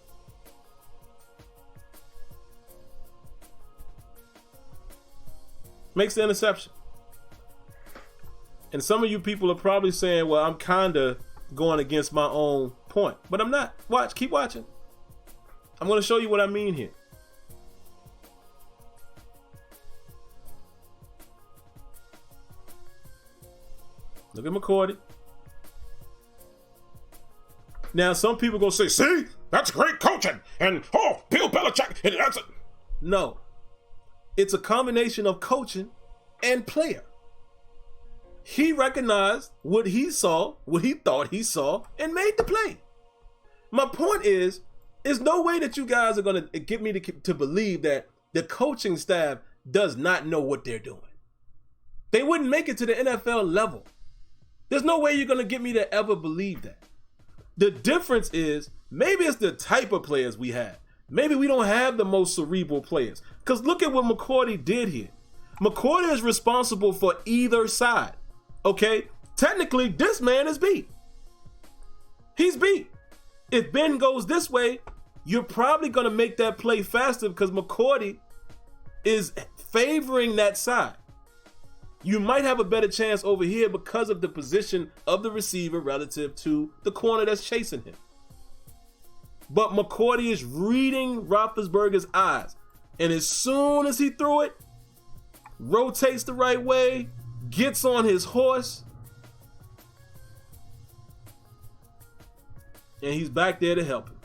Makes the interception. And some of you people are probably saying, well, I'm kind of going against my own point. But I'm not. Watch. Keep watching. I'm going to show you what I mean here. Look at McCourty. Now, some people going to say, see, that's great coaching. And, oh, Bill Belichick. And that's it. No. It's a combination of coaching and player. He recognized what he saw, what he thought he saw, and made the play. My point is, there's no way that you guys are going to get me to believe that the coaching staff does not know what they're doing. They wouldn't make it to the NFL level. There's no way you're going to get me to ever believe that. The difference is, maybe it's the type of players we have. Maybe we don't have the most cerebral players. Because look at what McCourty did here. McCourty is responsible for either side. Okay? Technically, this man is beat. He's beat. If Ben goes this way, you're probably going to make that play faster because McCourty is favoring that side. You might have a better chance over here because of the position of the receiver relative to the corner that's chasing him. But McCourty is reading Roethlisberger's eyes. And as soon as he threw it, rotates the right way, gets on his horse, and he's back there to help him.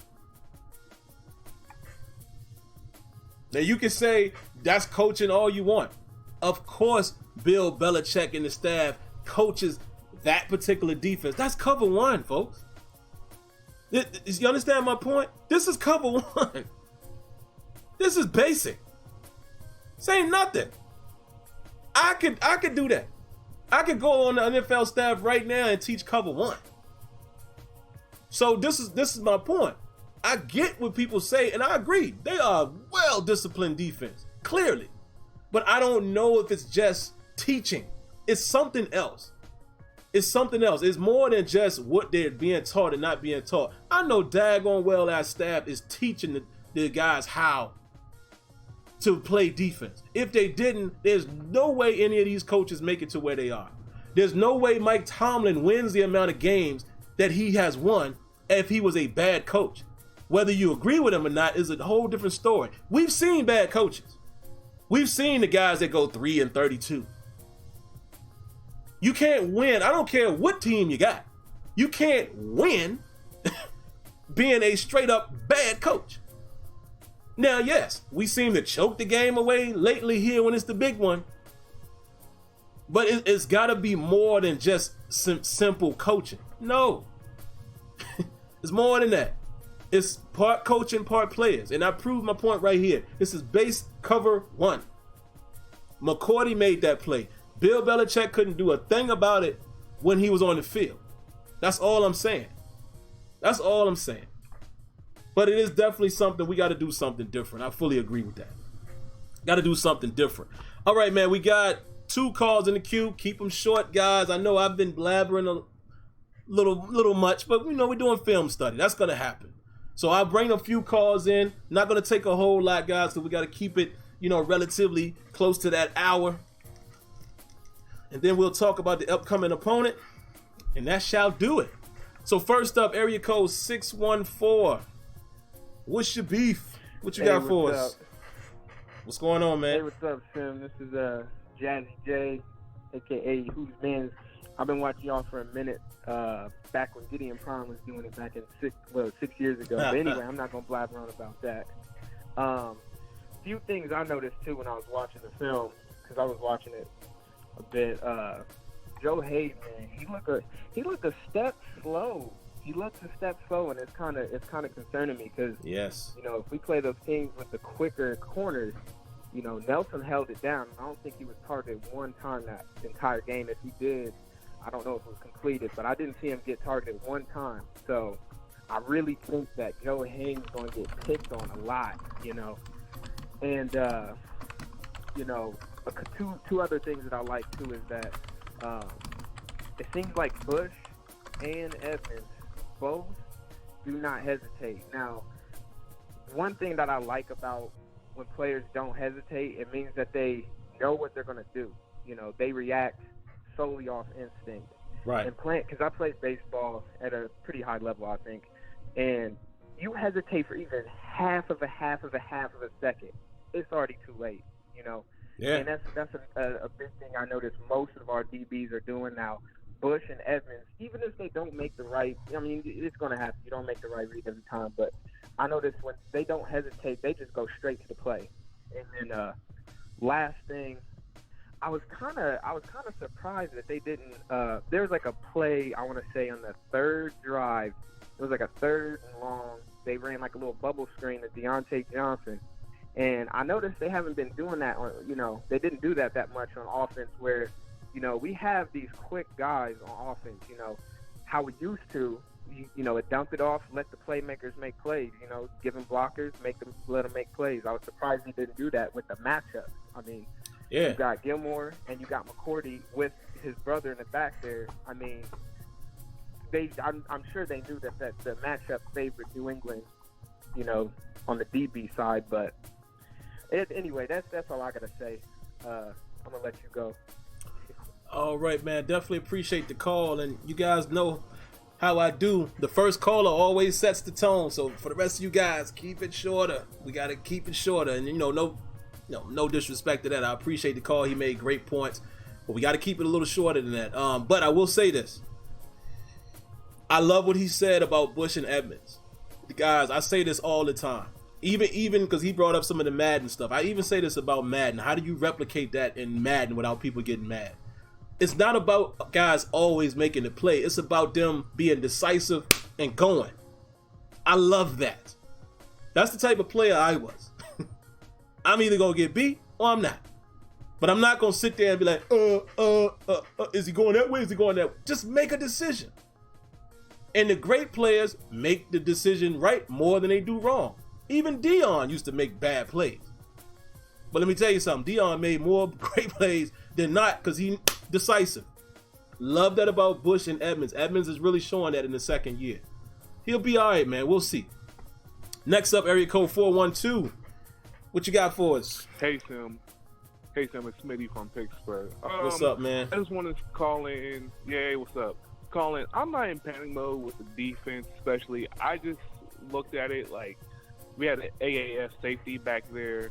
Now you can say that's coaching all you want. Of course, Bill Belichick and the staff coaches that particular defense. That's cover 1, folks. You understand my point? This is cover 1. This is basic. This ain't nothing. I could do that. I could go on the NFL staff right now and teach cover 1. So this is my point. I get what people say, and I agree. They are a well-disciplined defense, clearly. But I don't know if it's just teaching. It's something else. It's something else. It's more than just what they're being taught and not being taught. I know daggone well our staff is teaching the guys how to play defense. If they didn't, there's no way any of these coaches make it to where they are. There's no way Mike Tomlin wins the amount of games that he has won if he was a bad coach. Whether you agree with him or not is a whole different story. We've seen bad coaches. We've seen the guys that go 3-32. You can't win. I don't care what team you got. You can't win being a straight up bad coach. Now, yes, we seem to choke the game away lately here when it's the big one. But it's got to be more than just simple coaching. No. It's more than that. It's part coaching, part players. And I proved my point right here. This is base cover 1. McCourty made that play. Bill Belichick couldn't do a thing about it when he was on the field. That's all I'm saying. That's all I'm saying. But it is definitely something we got to do something different. I fully agree with that. Got to do something different. All right, man. We got 2 calls in the queue. Keep them short, guys. I know I've been blabbering a little much, but we know we're doing film study. That's gonna happen. So I'll bring a few calls in. Not gonna take a whole lot, guys, so we got to keep it, relatively close to that hour. And then we'll talk about the upcoming opponent, and that shall do it. So first up, area code 614. What's your beef? What you got for us? What's going on, man? Hey, what's up, Sim? This is Jazzy J, a.k.a. Who's Man's. I've been watching y'all for a minute, back when Gideon Prime was doing it back in 6 years ago. But anyway, I'm not going to blabber on about that. Few things I noticed, too, when I was watching the film, because I was watching it a bit. Joe Hayes, man, he looked a step slow. He looks a step slow, and it's kind of concerning me because, yes, if we play those teams with the quicker corners, Nelson held it down. I don't think he was targeted one time that entire game. If he did, I don't know if it was completed, but I didn't see him get targeted one time. So I really think that Joe Hayes is going to get picked on a lot, And, two other things that I like, too, is that it seems like Bush and Evans both do not hesitate. Now, one thing that I like about when players don't hesitate, it means that they know what they're going to do. They react solely off instinct. Right. And because I played baseball at a pretty high level, I think, and you hesitate for even half of a second, it's already too late. Yeah. And that's a big thing I noticed most of our DBs are doing now. Bush and Evans, even if they don't make the right, it's going to happen. You don't make the right read every time, but I notice when they don't hesitate, they just go straight to the play. And then last thing, I was kind of surprised that they didn't. There was like a play, I want to say, on the third drive. It was like a 3rd and long. They ran like a little bubble screen to Deontay Johnson. And I noticed they haven't been doing that. They didn't do that much on offense where, we have these quick guys on offense, how we used to, it dump it off, let the playmakers make plays, give them blockers, let them make plays. I was surprised he didn't do that with the matchup. Yeah. You got Gilmore and you got McCourty with his brother in the back there. I'm sure they knew that the matchup favored New England, on the DB side. But anyway, that's all I got to say. I'm going to let you go. All right, man. Definitely appreciate the call. And you guys know how I do. The first caller always sets the tone. So for the rest of you guys, keep it shorter. We got to keep it shorter. And, no disrespect to that. I appreciate the call. He made great points. But we got to keep it a little shorter than that. But I will say this. I love what he said about Bush and Edmonds. Guys, I say this all the time. Even because he brought up some of the Madden stuff. I even say this about Madden. How do you replicate that in Madden without people getting mad? It's not about guys always making the play. It's about them being decisive and going. I love that. That's the type of player I was. I'm either going to get beat or I'm not. But I'm not going to sit there and be like, is he going that way? Is he going that way? Just make a decision. And the great players make the decision right more than they do wrong. Even Dion used to make bad plays. But let me tell you something. Dion made more great plays than not because he's decisive. Love that about Bush and Edmonds. Edmonds is really showing that in the second year. He'll be all right, man. We'll see. Next up, area code 412. What you got for us? Hey, Sim. It's Smitty from Pittsburgh. What's up, man? I just wanted to call in. Yeah, what's up? Calling. I'm not in panic mode with the defense, especially. I just looked at it like we had an AAF safety back there.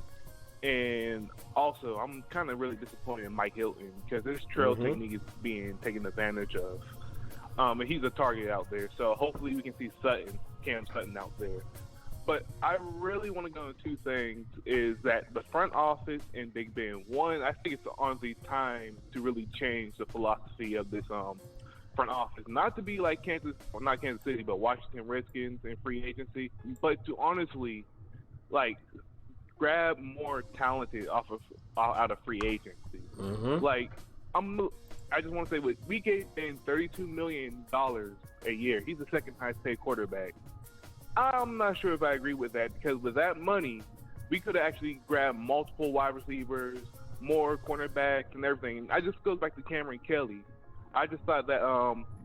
And also, I'm kind of really disappointed in Mike Hilton because this trail technique is being taken advantage of. And he's a target out there. So hopefully we can see Cam Sutton out there. But I really want to go into two things, is that the front office and Big Ben. One, I think it's honestly time to really change the philosophy of this front office. Not to be like not Kansas City, but Washington Redskins in free agency, but to honestly, grab more talented out of free agency. Like, I just want to say, we gave Ben $32 million a year. He's the second highest paid quarterback. I'm not sure if I agree with that, because with that money, we could have actually grabbed multiple wide receivers, more cornerbacks, and everything. I just goes back to Cameron Kelly. I just thought that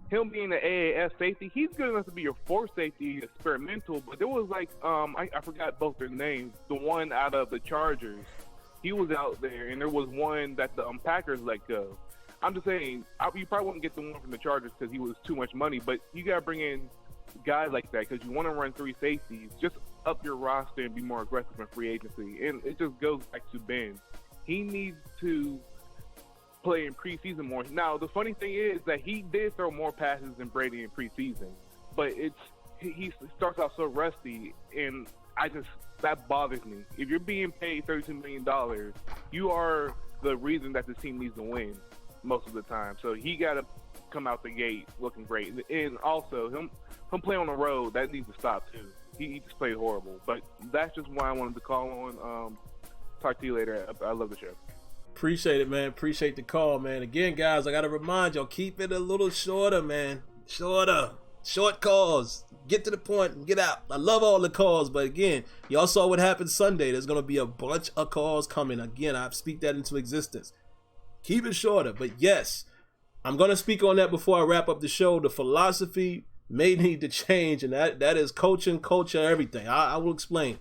him being the AAF safety, he's good enough to be your fourth safety, experimental. But there was I forgot both their names. The one out of the Chargers, he was out there, and there was one that the Packers let go. I'm just saying, you probably won't get the one from the Chargers because he was too much money. But you got to bring in guys like that because you want to run 3 safeties. Just up your roster and be more aggressive in free agency. And it just goes back to Ben. He needs to play in preseason more. Now, the funny thing is that he did throw more passes than Brady in preseason, but he starts out so rusty, and that bothers me. If you're being paid $32 million, you are the reason that this team needs to win most of the time. So he got to come out the gate looking great, and also him playing on the road, that needs to stop too. He just played horrible. But that's just why I wanted to call on. Talk to you later. I love the show. Appreciate it, man. Appreciate the call, man. Again, guys, I got to remind y'all, keep it a little shorter, man. Short calls. Get to the point and get out. I love all the calls, but again, y'all saw what happened Sunday. There's going to be a bunch of calls coming. Again, I speak that into existence. Keep it shorter, but yes, I'm going to speak on that before I wrap up the show. The philosophy may need to change, and that is coaching, culture, everything. I will explain.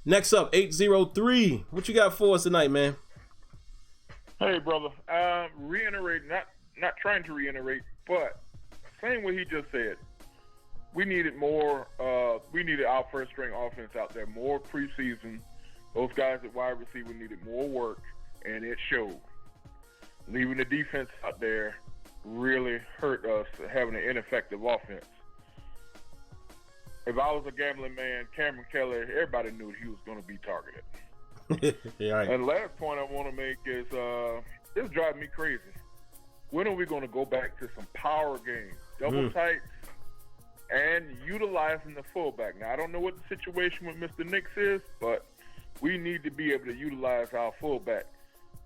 Next up, 803. What you got for us tonight, man? Hey, brother. Reiterate, not trying to reiterate, but saying what he just said. We needed more. We needed our first string offense out there more preseason. Those guys at wide receiver needed more work, and it showed. Leaving the defense out there really hurt us having an ineffective offense. If I was a gambling man, Cameron Kelly, everybody knew he was going to be targeted. Yeah, right. And the last point I want to make is this drives me crazy. When are we going to go back to some power games, double tights, and utilizing the fullback? Now, I don't know what the situation with Mr. Nix is, but we need to be able to utilize our fullback.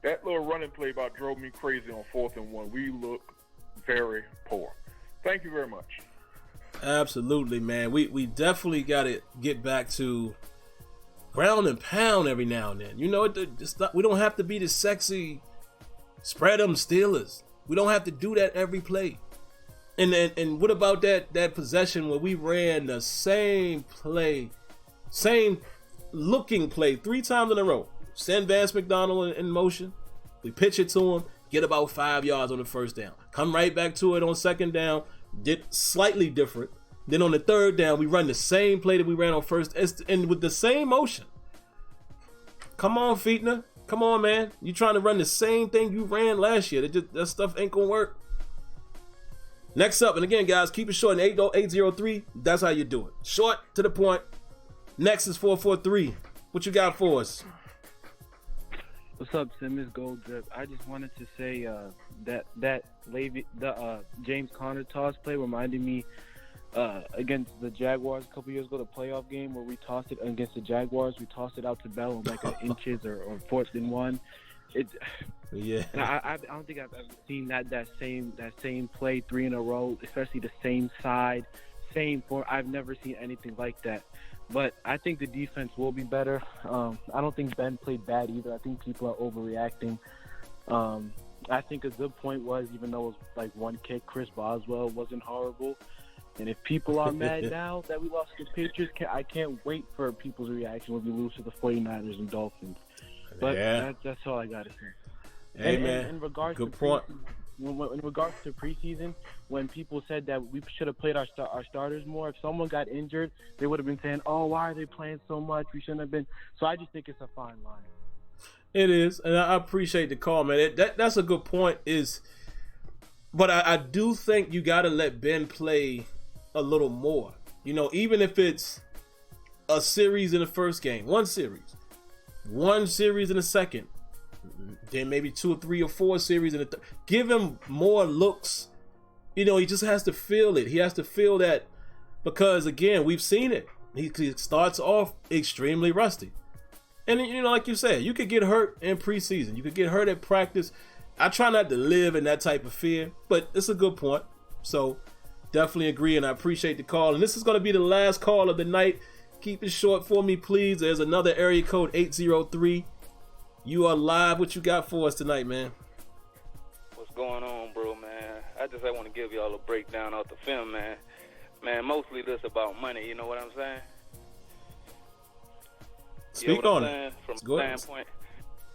That little running play about drove me crazy on 4th and 1. We look very poor. Thank you very much. Absolutely, man. We definitely got to get back to ground and pound every now and then. You know, we don't have to be the sexy spread them Steelers. We don't have to do that every play. And what about that possession where we ran the same play, same looking play 3 times in a row? Send Vance McDonald in motion. We pitch it to him, get about 5 yards on the first down. Come right back to it on 2nd down, did slightly different. Then on the 3rd down, we run the same play that we ran on first, and with the same motion. Come on, Fietner. Come on, man. You trying to run the same thing you ran last year. That stuff ain't gonna work. Next up, and again, guys, keep it short. In 803, that's how you do it. Short, to the point. Next is 443. What you got for us? What's up, Sim? It's Gold Drip. I just wanted to say that James Conner toss play reminded me against the Jaguars a couple years ago, the playoff game where we tossed it against the Jaguars. We tossed it out to Bell on like inches or 4th and 1. Yeah. I don't think I've ever seen that same play 3 in a row, especially the same side, same form. I've never seen anything like that. But I think the defense will be better. I don't think Ben played bad either. I think people are overreacting. I think a good point was, even though it was like 1 kick, Chris Boswell wasn't horrible. And if people are mad now that we lost to the Patriots, I can't wait for people's reaction when we lose to the 49ers and Dolphins. But that's all I got to say. Hey, man, in regards good to point. In regards to preseason, when people said that we should have played our starters more, if someone got injured, they would have been saying, "Oh, why are they playing so much? We shouldn't have been." So I just think it's a fine line. It is, and I appreciate the call, man. That's a good point. But I do think you got to let Ben play a little more. You know, even if it's a series in the first game, one series in the second, then maybe 2 or 3 or 4 series in the third. Give him more looks. You know, he just has to feel it. He has to feel that, because again, we've seen it. He starts off extremely rusty. And you know, like you said, you could get hurt in preseason. You could get hurt at practice. I try not to live in that type of fear, but it's a good point. So definitely agree, and I appreciate the call. And this is going to be the last call of the night. Keep it short for me, please. There's another area code 803. You are live. What you got for us tonight, man? What's going on, bro, man? I want to give y'all a breakdown of the film, man. Man, mostly this about money, you know what I'm saying? Speak on it. From a standpoint.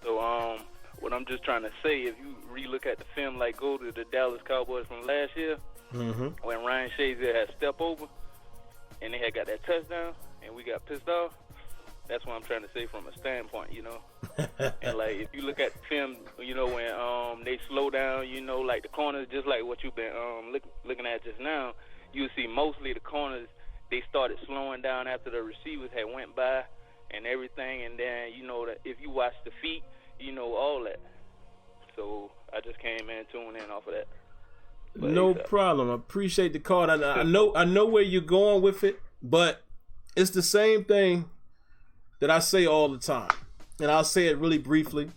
So, what I'm just trying to say, if you re-look at the film, like go to the Dallas Cowboys from last year, when Ryan Shazier had stepped over, and they had got that touchdown, and we got pissed off. That's what I'm trying to say from a standpoint, you know. And like if you look at the film, you know, when they slow down, you know, like the corners, just like what you've been looking at just now, you see mostly the corners, they started slowing down after the receivers had went by and everything, and then you know that if you watch the feet, you know all that. So I just came in tuned in off of that. But no problem. I appreciate the call. I know where you're going with it, but it's the same thing that I say all the time, and I'll say it really briefly.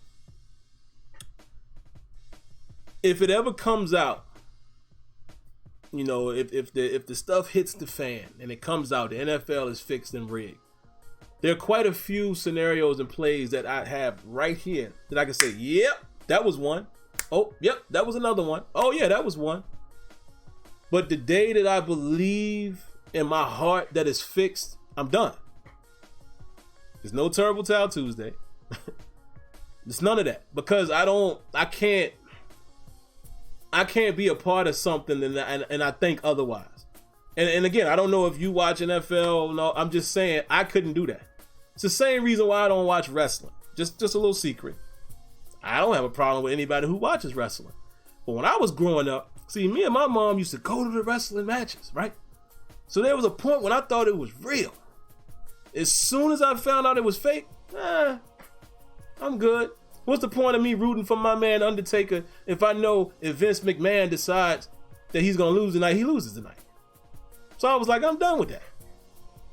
If it ever comes out, you know, if the stuff hits the fan and it comes out, the NFL is fixed and rigged. There are quite a few scenarios and plays that I have right here that I can say, yep, that was one. Oh, yep, that was another one. Oh, yeah, that was one. But the day that I believe in my heart that it's fixed, I'm done. There's no Terrible Towel Tuesday. There's none of that because I can't be a part of something and I think otherwise. And again, I don't know if you watch NFL. No, I'm just saying I couldn't do that. It's the same reason why I don't watch wrestling. Just a little secret. I don't have a problem with anybody who watches wrestling. But when I was growing up, see, me and my mom used to go to the wrestling matches, right? So there was a point when I thought it was real. As soon as I found out it was fake, I'm good. What's the point of me rooting for my man Undertaker if I know if Vince McMahon decides that he's going to lose tonight, he loses tonight? So I was like, I'm done with that.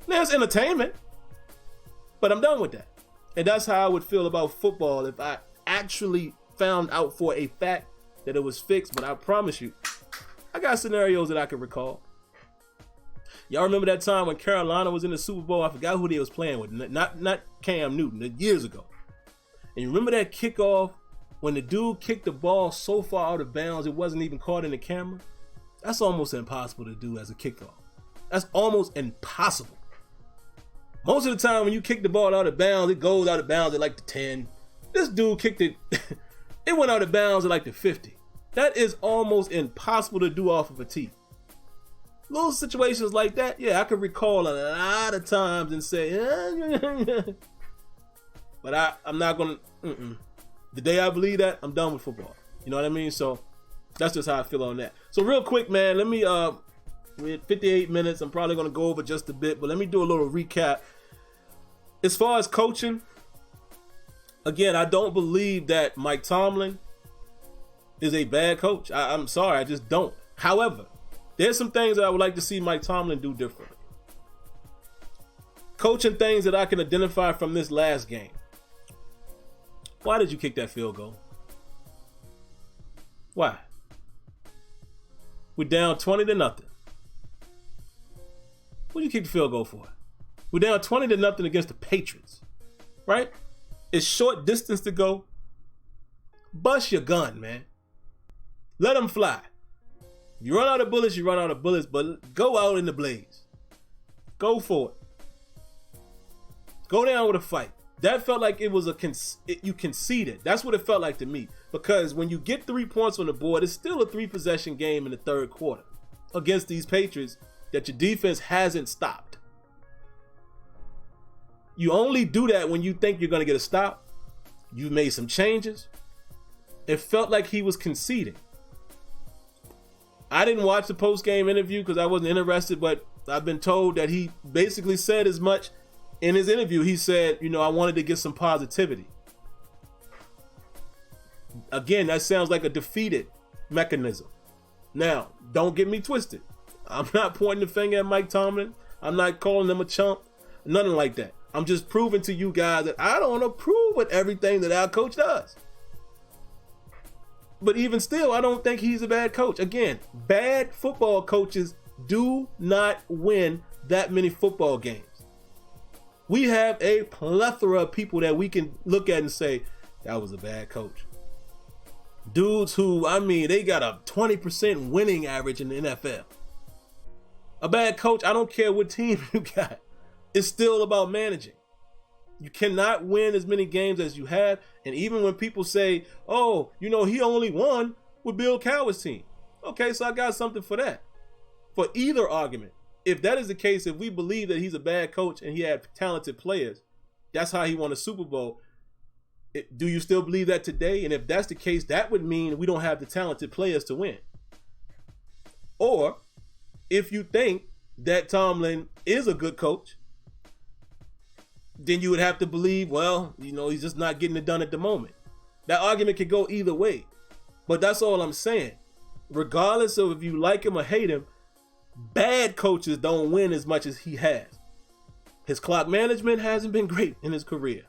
Now it's entertainment, but I'm done with that. And that's how I would feel about football if I actually found out for a fact that it was fixed. But I promise you, I got scenarios that I can recall. Y'all remember that time when Carolina was in the Super Bowl? I forgot who they was playing with. Not Cam Newton, years ago. And you remember that kickoff when the dude kicked the ball so far out of bounds it wasn't even caught in the camera? That's almost impossible to do as a kickoff. That's almost impossible. Most of the time when you kick the ball out of bounds, it goes out of bounds at like the 10. This dude kicked it, it went out of bounds at like the 50. That is almost impossible to do off of a tee. Little situations like that, yeah, I can recall a lot of times and say, but I'm not gonna. The day I believe that, I'm done with football. You know what I mean? So that's just how I feel on that. So real quick, man, let me. We're at 58 minutes. I'm probably gonna go over just a bit, but let me do a little recap. As far as coaching, again, I don't believe that Mike Tomlin is a bad coach. I'm sorry, I just don't. However, there's some things that I would like to see Mike Tomlin do differently. Coaching things that I can identify from this last game. Why did you kick that field goal? Why? We're down 20-0. What did you kick the field goal for? We're down 20-0 against the Patriots, right? It's short distance to go. Bust your gun, man. Let them fly. You run out of bullets, you run out of bullets, but go out in the blaze. Go for it. Go down with a fight. That felt like it was you conceded. That's what it felt like to me. Because when you get 3 points on the board, it's still a 3-possession game in the third quarter against these Patriots that your defense hasn't stopped. You only do that when you think you're going to get a stop. You made some changes. It felt like he was conceding. I didn't watch the post-game interview because I wasn't interested, but I've been told that he basically said as much in his interview. He said, I wanted to get some positivity. Again, that sounds like a defeated mechanism. Now, don't get me twisted. I'm not pointing the finger at Mike Tomlin. I'm not calling him a chump. Nothing like that. I'm just proving to you guys that I don't approve with everything that our coach does. But even still, I don't think he's a bad coach. Again, bad football coaches do not win that many football games. We have a plethora of people that we can look at and say, that was a bad coach. Dudes who, I mean, they got a 20% winning average in the NFL. A bad coach, I don't care what team you got. It's still about managing. You cannot win as many games as you have. And even when people say, oh, you know, he only won with Bill Cowher's team. Okay, so I got something for that. For either argument. If that is the case, if we believe that he's a bad coach and he had talented players, that's how he won a Super Bowl. Do you still believe that today? And if that's the case, that would mean we don't have the talented players to win. Or if you think that Tomlin is a good coach, then you would have to believe, well, you know, he's just not getting it done at the moment. That argument could go either way. But that's all I'm saying. Regardless of if you like him or hate him, bad coaches don't win as much as he has. His clock management hasn't been great in his career.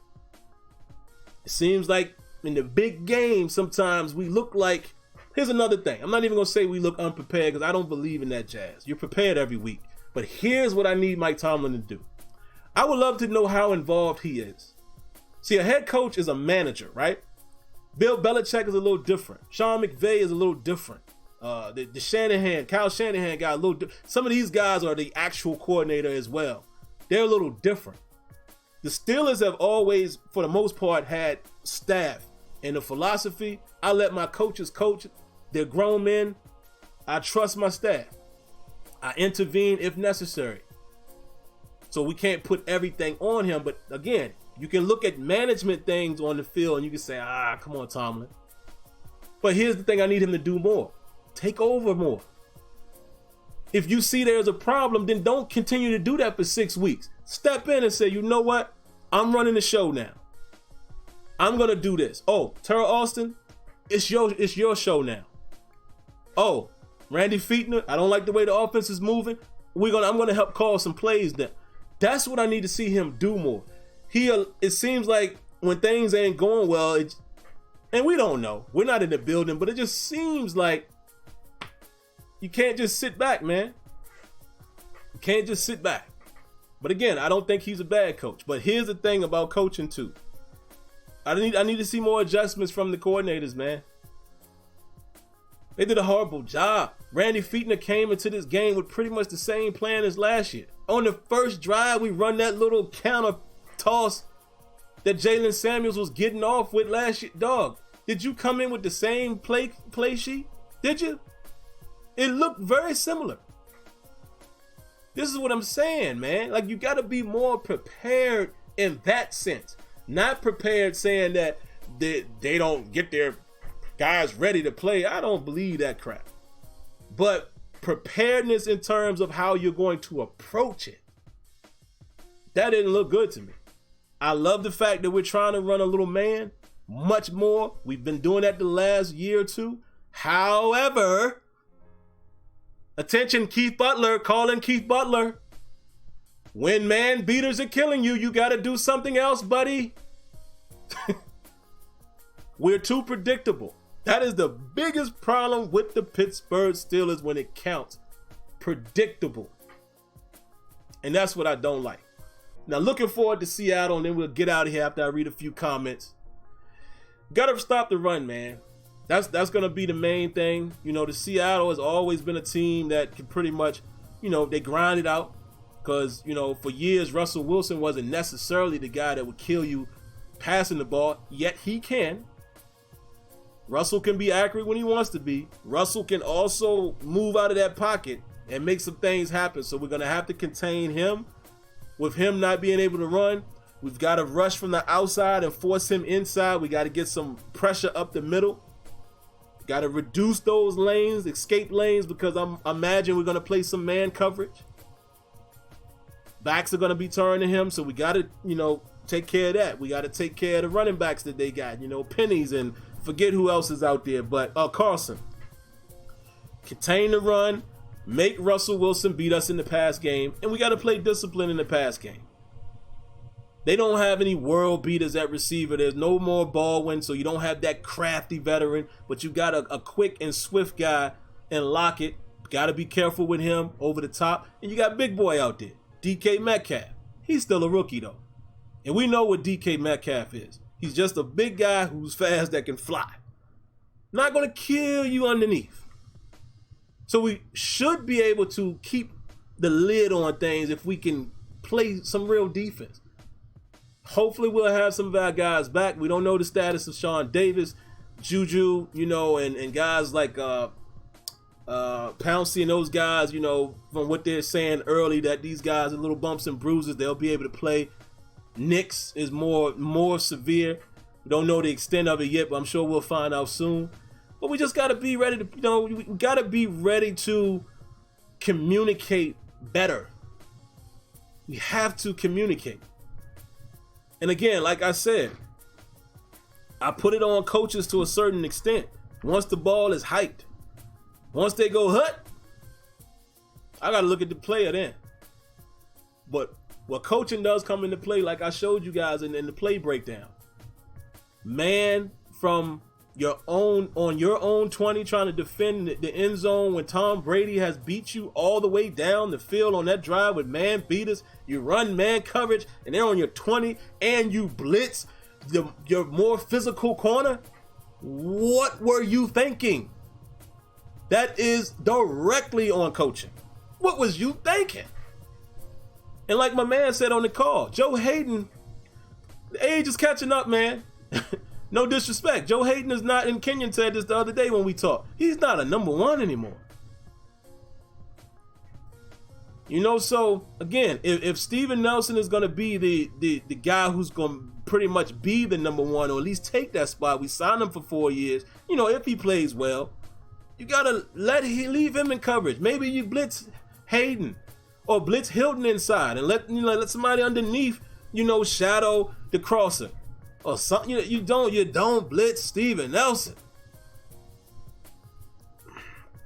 It seems like in the big game, sometimes we look like, here's another thing. I'm not even going to say we look unprepared because I don't believe in that jazz. You're prepared every week. But here's what I need Mike Tomlin to do. I would love to know how involved he is. See, a head coach is a manager, right? Bill Belichick is a little different. Sean McVay is a little different. The Shanahan, Kyle Shanahan got a little different. Some of these guys are the actual coordinator as well. They're a little different. The Steelers have always, for the most part, had staff. And the philosophy, I let my coaches coach. They're grown men. I trust my staff. I intervene if necessary. So we can't put everything on him. But again, you can look at management things on the field and you can say, come on, Tomlin. But here's the thing I need him to do more. Take over more. If you see there's a problem, then don't continue to do that for 6 weeks. Step in and say, you know what? I'm running the show now. I'm going to do this. Oh, Terrell Austin, it's your show now. Oh, Randy Fichtner, I don't like the way the offense is moving. I'm going to help call some plays now. That's what I need to see him do more. It seems like when things ain't going well, and we don't know. We're not in the building, but it just seems like you can't just sit back, man. You can't just sit back. But again, I don't think he's a bad coach. But here's the thing about coaching too. I need to see more adjustments from the coordinators, man. They did a horrible job. Randy Fichtner came into this game with pretty much the same plan as last year. On the first drive, we run that little counter toss that Jalen Samuels was getting off with last year. Dog, did you come in with the same play sheet? Did you? It looked very similar. This is what I'm saying, man. Like, you got to be more prepared in that sense. Not prepared saying that they don't get their guys ready to play. I don't believe that crap. But preparedness in terms of how you're going to approach it. That didn't look good to me. I love the fact that we're trying to run a little man much more. We've been doing that the last year or two. However, attention, Keith Butler, calling Keith Butler. When man beaters are killing you, you got to do something else, buddy. We're too predictable. That is the biggest problem with the Pittsburgh Steelers when it counts. Predictable. And that's what I don't like. Now, looking forward to Seattle, and then we'll get out of here after I read a few comments. Got to stop the run, man. That's going to be the main thing. You know, the Seattle has always been a team that can pretty much, you know, they grind it out. Because, you know, for years, Russell Wilson wasn't necessarily the guy that would kill you passing the ball, yet he can. Russell can be accurate when he wants to be. Russell can also move out of that pocket and make some things happen. So we're going to have to contain him. With him not being able to run, we've got to rush from the outside and force him inside. We got to get some pressure up the middle. Got to reduce those lanes, escape lanes, because I imagine we're going to play some man coverage. Backs are going to be turning to him, so we got to, you know, take care of that. We got to take care of the running backs that they got, you know, Pennies and forget who else is out there, but Carson. Contain the run, make Russell Wilson beat us in the pass game, and we got to play discipline in the pass game. They don't have any world beaters at receiver. There's no more Baldwin, so you don't have that crafty veteran, but you got a quick and swift guy in Lockett. Got to be careful with him over the top. And you got big boy out there, DK Metcalf. He's still a rookie, though. And we know what DK Metcalf is. He's just a big guy who's fast that can fly. Not going to kill you underneath. So we should be able to keep the lid on things if we can play some real defense. Hopefully we'll have some of our guys back. We don't know the status of Sean Davis, Juju, and guys like Pouncey and those guys, from what they're saying early, that these guys are little bumps and bruises. They'll be able to play. Knicks is more severe. We don't know the extent of it yet, but I'm sure we'll find out soon. But we just got to be ready to, we got to be ready to communicate better. We have to communicate. And again, like I said, I put it on coaches to a certain extent. Once the ball is hyped, once they go hut, I got to look at the player then. But what coaching does come into play, like I showed you guys in the play breakdown. Man from your own 20 trying to defend the end zone when Tom Brady has beat you all the way down the field on that drive with man beaters. You run man coverage and they're on your 20 and you blitz your more physical corner. What were you thinking? That is directly on coaching. What was you thinking? And like my man said on the call, Joe Hayden, the age is catching up, man. No disrespect. Joe Hayden is not, and Kenyon said this the other day when we talked, he's not a number one anymore. So again, if Steven Nelson is going to be the guy who's going to pretty much be the number one, or at least take that spot, we signed him for 4 years, if he plays well, you got to leave him in coverage. Maybe you blitz Hayden or blitz Hilton inside and let somebody underneath, shadow the crosser. Or something. You don't blitz Steven Nelson.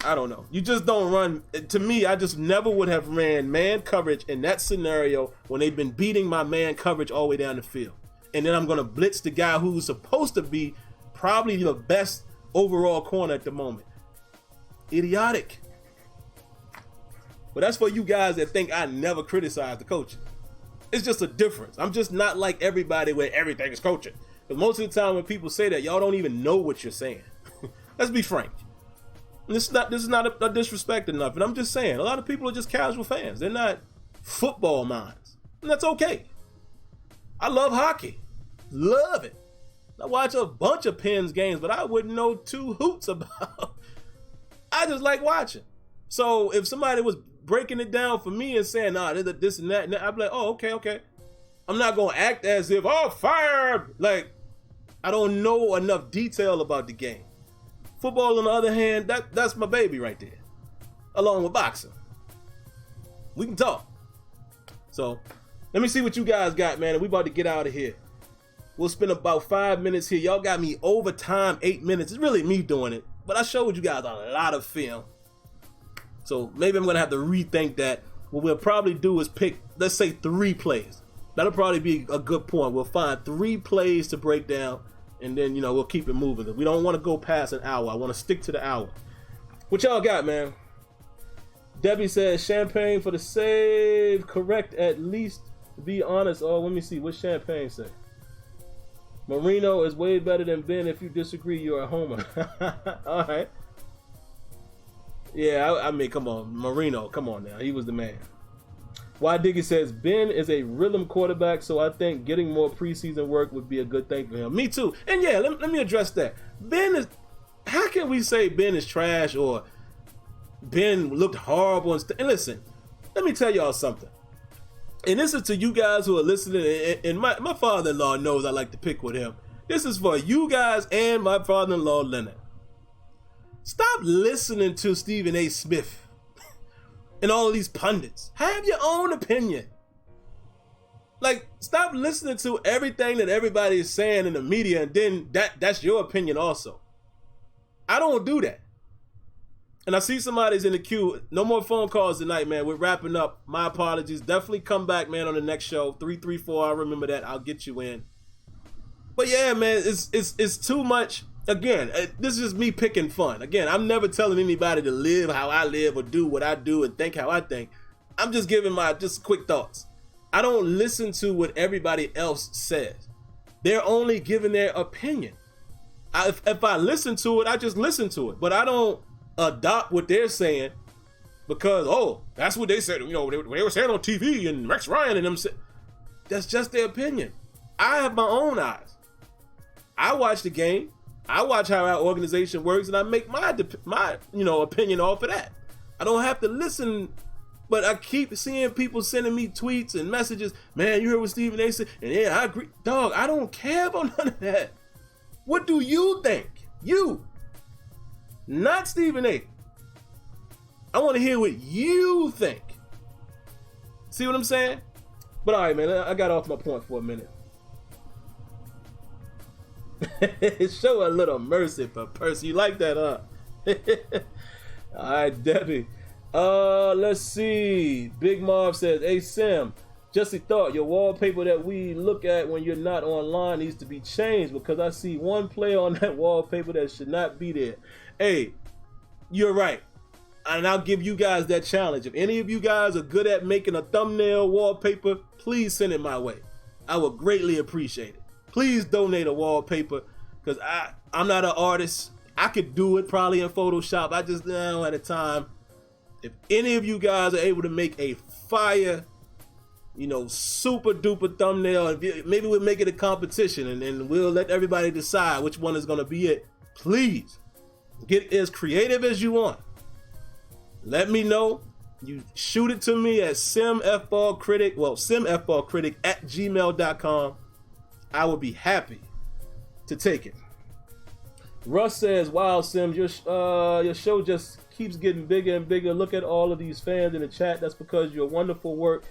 I don't know. You just don't run. To me, I just never would have ran man coverage in that scenario when they've been beating my man coverage all the way down the field. And then I'm going to blitz the guy who's supposed to be probably the best overall corner at the moment. Idiotic. But that's for you guys that think I never criticize the coaches. It's just a difference. I'm just not like everybody where everything is coaching. Because most of the time when people say that, y'all don't even know what you're saying. Let's be frank. This is not a disrespect or nothing. I'm just saying, a lot of people are just casual fans. They're not football minds. And that's okay. I love hockey. Love it. I watch a bunch of Pens games, but I wouldn't know two hoots about. I just like watching. So if somebody was breaking it down for me and saying, nah, this and that, I'd be like, oh, okay. I'm not going to act as if, oh, fire. Like, I don't know enough detail about the game. Football, on the other hand, that's my baby right there. Along with boxing. We can talk. So, let me see what you guys got, man. And we about to get out of here. We'll spend about 5 minutes here. Y'all got me over time, 8 minutes. It's really me doing it. But I showed you guys a lot of film. So maybe I'm going to have to rethink that. What we'll probably do is pick, let's say, 3 plays. That'll probably be a good point. We'll find 3 plays to break down, and then, we'll keep it moving. We don't want to go past an hour. I want to stick to the hour. What y'all got, man? Debbie says, champagne for the save. Correct, at least, to be honest. Oh, let me see. What champagne say? Marino is way better than Ben. If you disagree, you're a homer. All right. Yeah, I mean, come on. Marino, come on now. He was the man. Y Diggy says, Ben is a rhythm quarterback, so I think getting more preseason work would be a good thing for him. Me too. And yeah, let me address that. Ben is, how can we say Ben is trash or Ben looked horrible? And listen, let me tell y'all something. And this is to you guys who are listening, and my father-in-law knows I like to pick with him. This is for you guys and my father-in-law, Leonard. Stop listening to Stephen A. Smith and all of these pundits. Have your own opinion. Like, stop listening to everything that everybody is saying in the media and then that's your opinion also. I don't do that. And I see somebody's in the queue. No more phone calls tonight, man. We're wrapping up. My apologies. Definitely come back, man, on the next show. 334. I remember that. I'll get you in. But yeah, man, it's too much. Again, this is me picking fun. Again, I'm never telling anybody to live how I live or do what I do and think how I think. I'm just giving my just quick thoughts. I don't listen to what everybody else says. They're only giving their opinion. If I listen to it, I just listen to it. But I don't adopt what they're saying because, oh, that's what they said. You know, they were saying on TV and Rex Ryan and them said. That's just their opinion. I have my own eyes. I watch the game. I watch how our organization works, and I make my opinion off of that. I don't have to listen, but I keep seeing people sending me tweets and messages. Man, you heard what Stephen A said? And yeah, I agree. Dog, I don't care about none of that. What do you think? You. Not Stephen A. I want to hear what you think. See what I'm saying? But all right, man, I got off my point for a minute. Show a little mercy per person. You like that, huh? All right, Debbie. Let's see. Big Marv says, hey, Sim, just a thought. Your wallpaper that we look at when you're not online needs to be changed because I see one player on that wallpaper that should not be there. Hey, you're right. And I'll give you guys that challenge. If any of you guys are good at making a thumbnail wallpaper, please send it my way. I would greatly appreciate it. Please donate a wallpaper because I'm not an artist. I could do it probably in Photoshop. I just don't have the time. If any of you guys are able to make a fire, super duper thumbnail, maybe we'll make it a competition and then we'll let everybody decide which one is going to be it. Please get as creative as you want. Let me know. You shoot it to me at SimFBallCritic, SimFBallCritic at gmail.com. I will be happy to take it. Russ says, wow, Sim, your show just keeps getting bigger and bigger. Look at all of these fans in the chat. That's because your wonderful work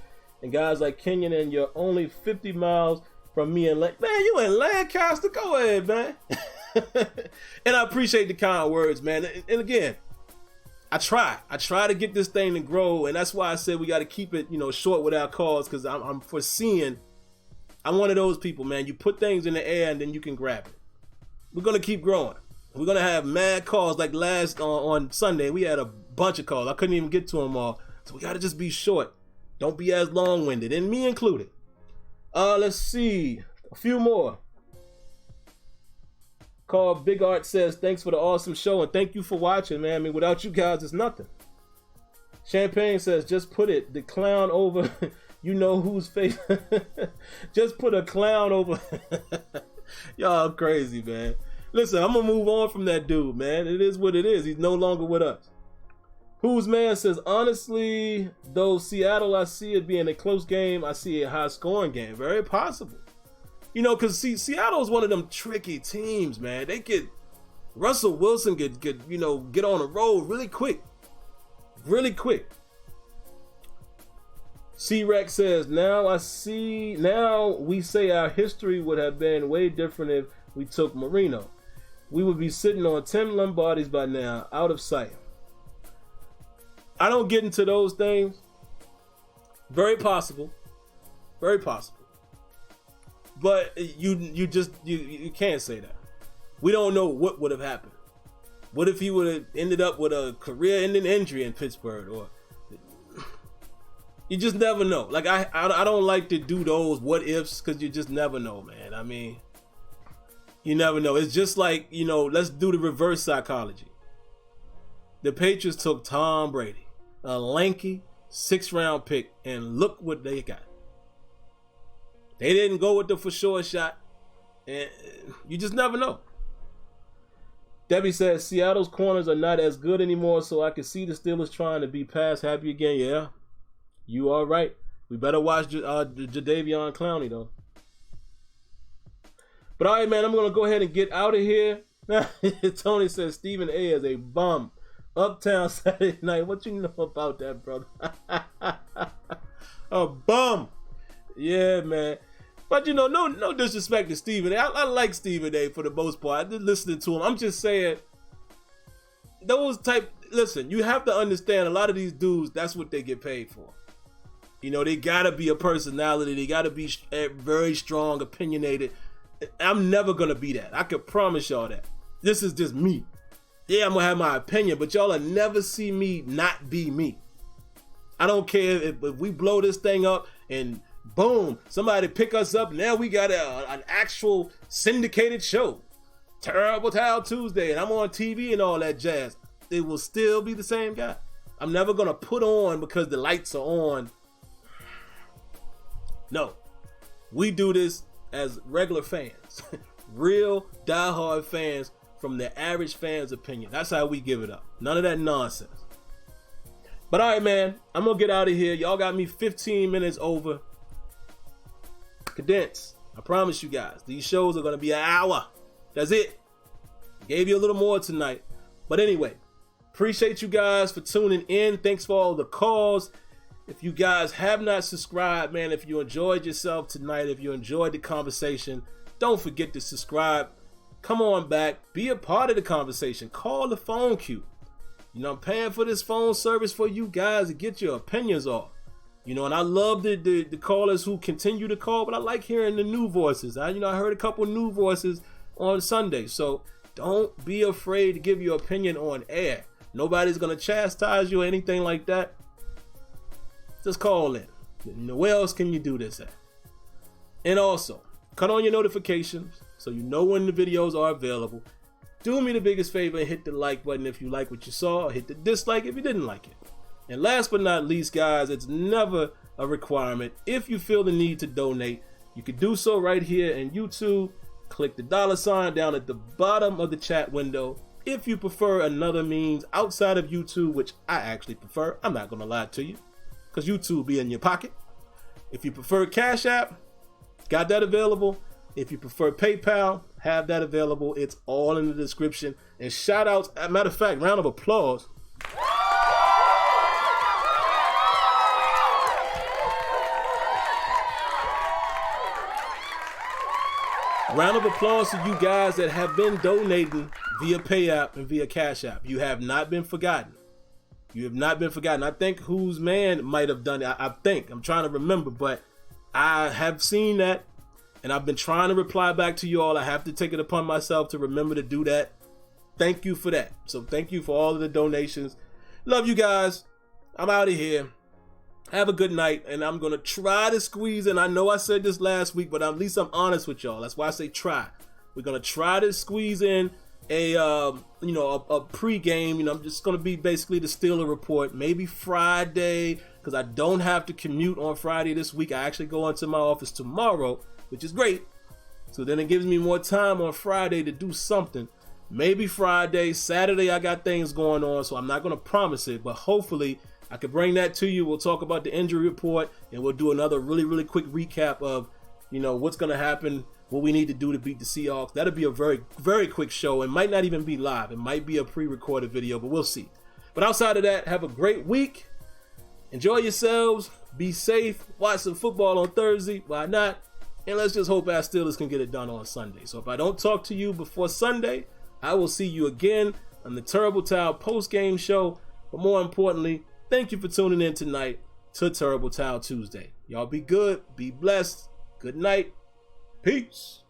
and guys like Kenyon, and you're only 50 miles from me and man, you in Lancaster? Go ahead, man. And I appreciate the kind words, man. And again, I try to get this thing to grow, and that's why I said we got to keep it, short with our calls, because I'm foreseeing. I'm one of those people, man. You put things in the air and then you can grab it. We're gonna keep growing. We're gonna have mad calls like last on Sunday. We had a bunch of calls. I couldn't even get to them all, so we gotta just be short. Don't be as long-winded, and me included. Let's see, a few more. Call Big Art says, thanks for the awesome show and thank you for watching, man. I mean, without you guys, it's nothing. Champagne says, just put it, the clown over, you know whose face. Just put a clown over. Y'all crazy, man. Listen, I'm going to move on from that dude, man. It is what it is. He's no longer with us. Whose man says, honestly, though Seattle, I see it being a close game. I see a high-scoring game. Very possible. Because Seattle's one of them tricky teams, man. Russell Wilson could get on the road really quick. Really quick. C-Rex says, now we say our history would have been way different if we took Marino. We would be sitting on 10 Lombardis by now, out of sight. I don't get into those things. Very possible. Very possible. But you can't say that. We don't know what would have happened. What if he would have ended up with a career-ending injury in Pittsburgh? Or you just never know. Like I don't like to do those what ifs because you just never know, man. I mean, you never know. It's just like, let's do the reverse psychology. The Patriots took Tom Brady, a lanky 6th-round pick, and look what they got. They didn't go with the for sure shot. And you just never know. Debbie says, Seattle's corners are not as good anymore, so I can see the Steelers trying to be pass happy again. Yeah, you are right. We better watch Jadeveon Clowney, though. But all right, man, I'm going to go ahead and get out of here. Tony says, Stephen A. is a bum. Uptown Saturday night. What you know about that, brother? A bum. Yeah, man. But no disrespect to Stephen A. I like Stephen A. for the most part. I did listening to him. I'm just saying, those type, listen, you have to understand a lot of these dudes, that's what they get paid for. You know, they gotta be a personality. They gotta be very strong, opinionated. I'm never gonna be that. I can promise y'all that. This is just me. Yeah, I'm gonna have my opinion, but y'all will never see me not be me. I don't care if we blow this thing up and boom, somebody pick us up. Now we got an actual syndicated show. Terrible Towel Tuesday, and I'm on TV and all that jazz. It will still be the same guy. I'm never gonna put on because the lights are on. No, we do this as regular fans, real diehard fans from the average fan's opinion. That's how we give it up. None of that nonsense. But all right, man, I'm gonna get out of here. Y'all got me 15 minutes over. Condensed. I promise you guys, these shows are gonna be an hour. That's it. Gave you a little more tonight. But anyway, appreciate you guys for tuning in. Thanks for all the calls. If you guys have not subscribed, man, if you enjoyed yourself tonight, if you enjoyed the conversation, don't forget to subscribe. Come on back. Be a part of the conversation. Call the phone queue. You know, I'm paying for this phone service for you guys to get your opinions off. You know, and I love the callers who continue to call, but I like hearing the new voices. I heard a couple new voices on Sunday. So don't be afraid to give your opinion on air. Nobody's going to chastise you or anything like that. Just call in. Where else can you do this at? And also, cut on your notifications so you know when the videos are available. Do me the biggest favor and hit the like button if you like what you saw, or hit the dislike if you didn't like it. And last but not least, guys, it's never a requirement. If you feel the need to donate, you can do so right here in YouTube. Click the $ down at the bottom of the chat window. If you prefer another means outside of YouTube, which I actually prefer, I'm not going to lie to you, because YouTube be in your pocket. If you prefer Cash App, got that available. If you prefer PayPal, have that available. It's all in the description. And shout outs, as a matter of fact, round of applause. Round of applause to you guys that have been donating via PayApp and via Cash App. You have not been forgotten. You have not been forgotten. I think Whose Man might have done it. I'm trying to remember, but I have seen that, and I've been trying to reply back to you all. I have to take it upon myself to remember to do that. Thank you for that. So thank you for all of the donations. Love you guys. I'm out of here. Have a good night, and I'm going to try to squeeze in. I know I said this last week, but at least I'm honest with y'all. That's why I say try. We're going to try to squeeze in a pregame. I'm just going to be basically the Steeler report. Maybe Friday, because I don't have to commute on Friday this week. I actually go into my office tomorrow, which is great. So then it gives me more time on Friday to do something. Maybe Friday. Saturday, I got things going on, so I'm not going to promise it, but hopefully I could bring that to you. We'll talk about the injury report, and we'll do another really, really quick recap of, what's going to happen, what we need to do to beat the Seahawks. That'll be a very, very quick show. It might not even be live. It might be a pre-recorded video, but we'll see. But outside of that, have a great week. Enjoy yourselves. Be safe. Watch some football on Thursday. Why not? And let's just hope our Steelers can get it done on Sunday. So if I don't talk to you before Sunday, I will see you again on the Terrible Towel post-game show. But more importantly, thank you for tuning in tonight to Terrible Towel Tuesday. Y'all be good. Be blessed. Good night. Peace.